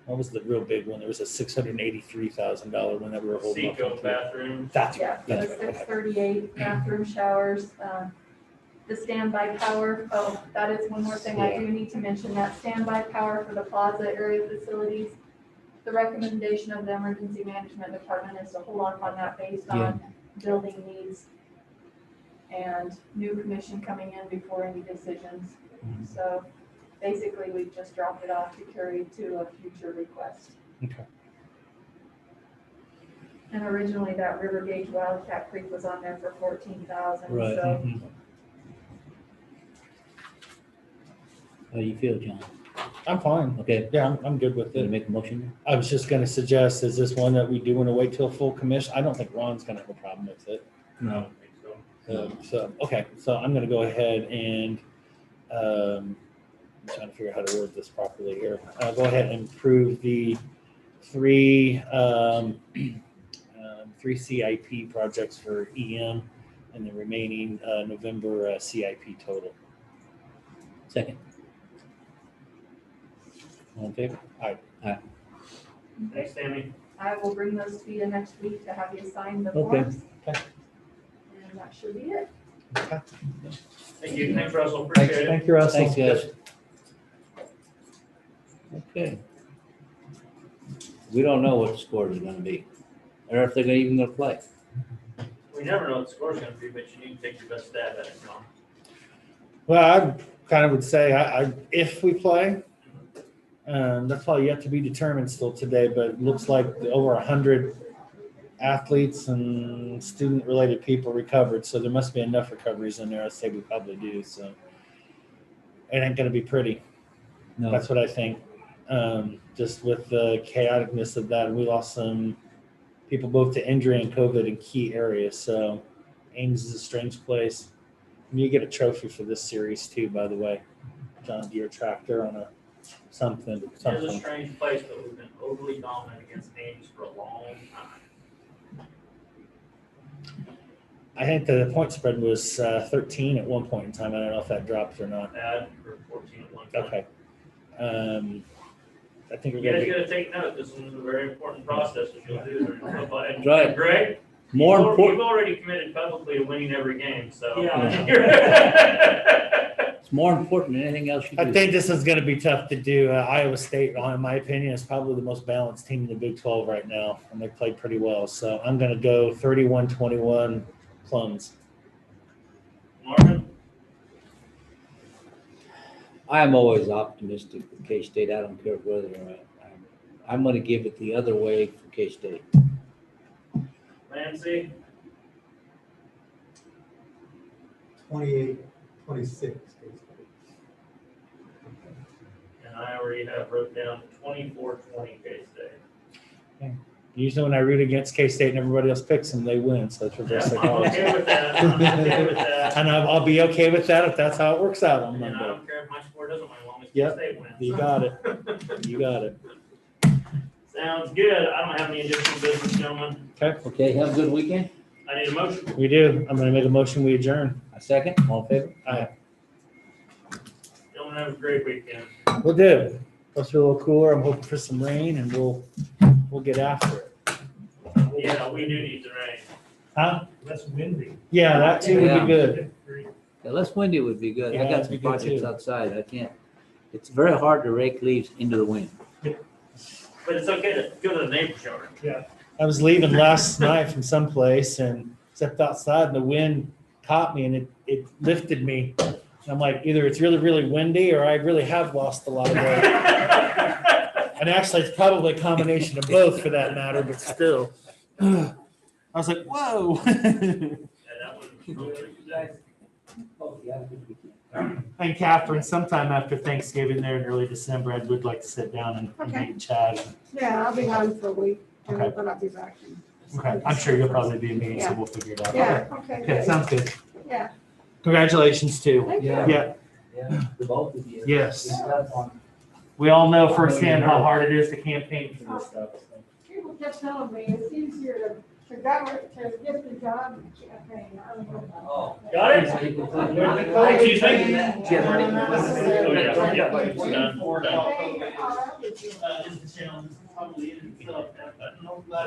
what was the real big one? There was a $683,000 one that we were holding off Seco on. bathroom. That's Yeah, right. so That's right. 638 bathroom showers, the standby power. Oh, that is one more thing I do need to mention, that standby power for the plaza area facilities. The recommendation of the Emergency Management Department is to hold off on that based on building needs and new commission coming in before any decisions. So basically, we've just dropped it off to carry to a future request. Okay. And originally, that River Gauge Wildcat Creek was on there for 14,000. Right. So How do you feel, John? I'm fine. Okay, Yeah, I'm good with gonna it. make a motion? I was just gonna suggest, is this one that we do want to wait till full commission? I don't think Ron's gonna have a problem with it. No. So, okay, so I'm gonna go ahead and, I'm trying to figure out how to word this properly here. Go ahead and approve the 3 CIP projects for EM and the remaining November CIP total. Second. All in favor? All right. Thanks, Tammy. I will bring those to you next week to have you sign the Okay. forms. Okay. And that should be it. Thank you. Thanks, Russell. Appreciate it. Thank you, Russell. Thanks, guys. Okay. We don't know what the scores are gonna be, or if they're even gonna play. We never know what the score's gonna be, but you need to take your best stab at it, John. Well, I kind of would say, if we play, that's all yet to be determined still today, but it looks like over 100 athletes and student-related people recovered, so there must be enough recoveries in there. I'd say we probably do, so it ain't gonna be pretty. No, That's what I think. Just with the chaoticness of that, we lost some people both to injury and COVID in key areas, so Ames is a strange place. And you get a trophy for this series too, by the way. John Deere tractor on a something. It's a strange place, but we've been overly dominant against Ames for a long time. I think the point spread was 13 at one point in time. I don't know if that dropped or not. Bad for 14 at one time. Okay. I think we're You guys gonna. gotta take note. This is a very important process that you'll do during football. And Right. Greg, more you've important, already committed publicly to winning every game, so. Yeah. It's more important than anything else you do. I think this is gonna be tough to do. Iowa State, in my opinion, is probably the most balanced team in the Big 12 right now, and they played pretty well. So I'm gonna go 31-21 Plums. Marvin? I'm always optimistic with K-State. I don't care whether I'm going to give it the other way for K-State. Nancy? 28, 26. And I already have wrote down 24-20 K-State. Usually when I root against K-State and everybody else picks them, they win. So it's reverse I'm psychology. okay with that. I'm okay with that. And I'll be okay with that if that's how it works out on And I Monday. don't care if my score doesn't win, as long as Yep. K-State wins. You got it. You got it. Sounds good. I don't have any additional business, gentlemen. Okay, have a good weekend. I need a motion. We do. I'm gonna make a motion, we adjourn. A second, all in favor? Gentlemen, have a great weekend. We'll do. Supposed to be a little cooler. I'm hoping for some rain and we'll get after it. Yeah, we do need the rain. Huh? Less windy. Yeah, that too would Yeah. be good. Yeah, less windy would be good. I Yeah, got that'd some be good projects too. outside. I can't, it's very hard to rake leaves into the wind. But it's okay to go to the neighbor's yard. I was leaving last night from someplace and stepped outside and the wind caught me and it lifted me. And I'm like, either it's really, really windy or I really have lost a lot of weight. And actually, it's probably a combination of both for that matter, but still. I was like, whoa. Yeah, that was And Catherine, sometime after Thanksgiving there in early December, I would like to sit down and Okay. meet and chat. Yeah, I'll be gone for a week, Okay. but I'll be back. Okay, I'm sure you'll probably be in meeting, so we'll figure it out. Yeah, okay, Okay, good. sounds good. Yeah. Congratulations too. Thank you. Yeah, Yeah, the both of you. yes. It's tough on- We all know firsthand how hard it is to campaign for this stuff. so. People kept telling me it's easier to get the job than campaign. I don't know. Oh. Got it? So you can put- Excuse me? Jim, Oh, yeah, yeah, we're done. We're done. Hey, Just the challenge, probably, fill up that button.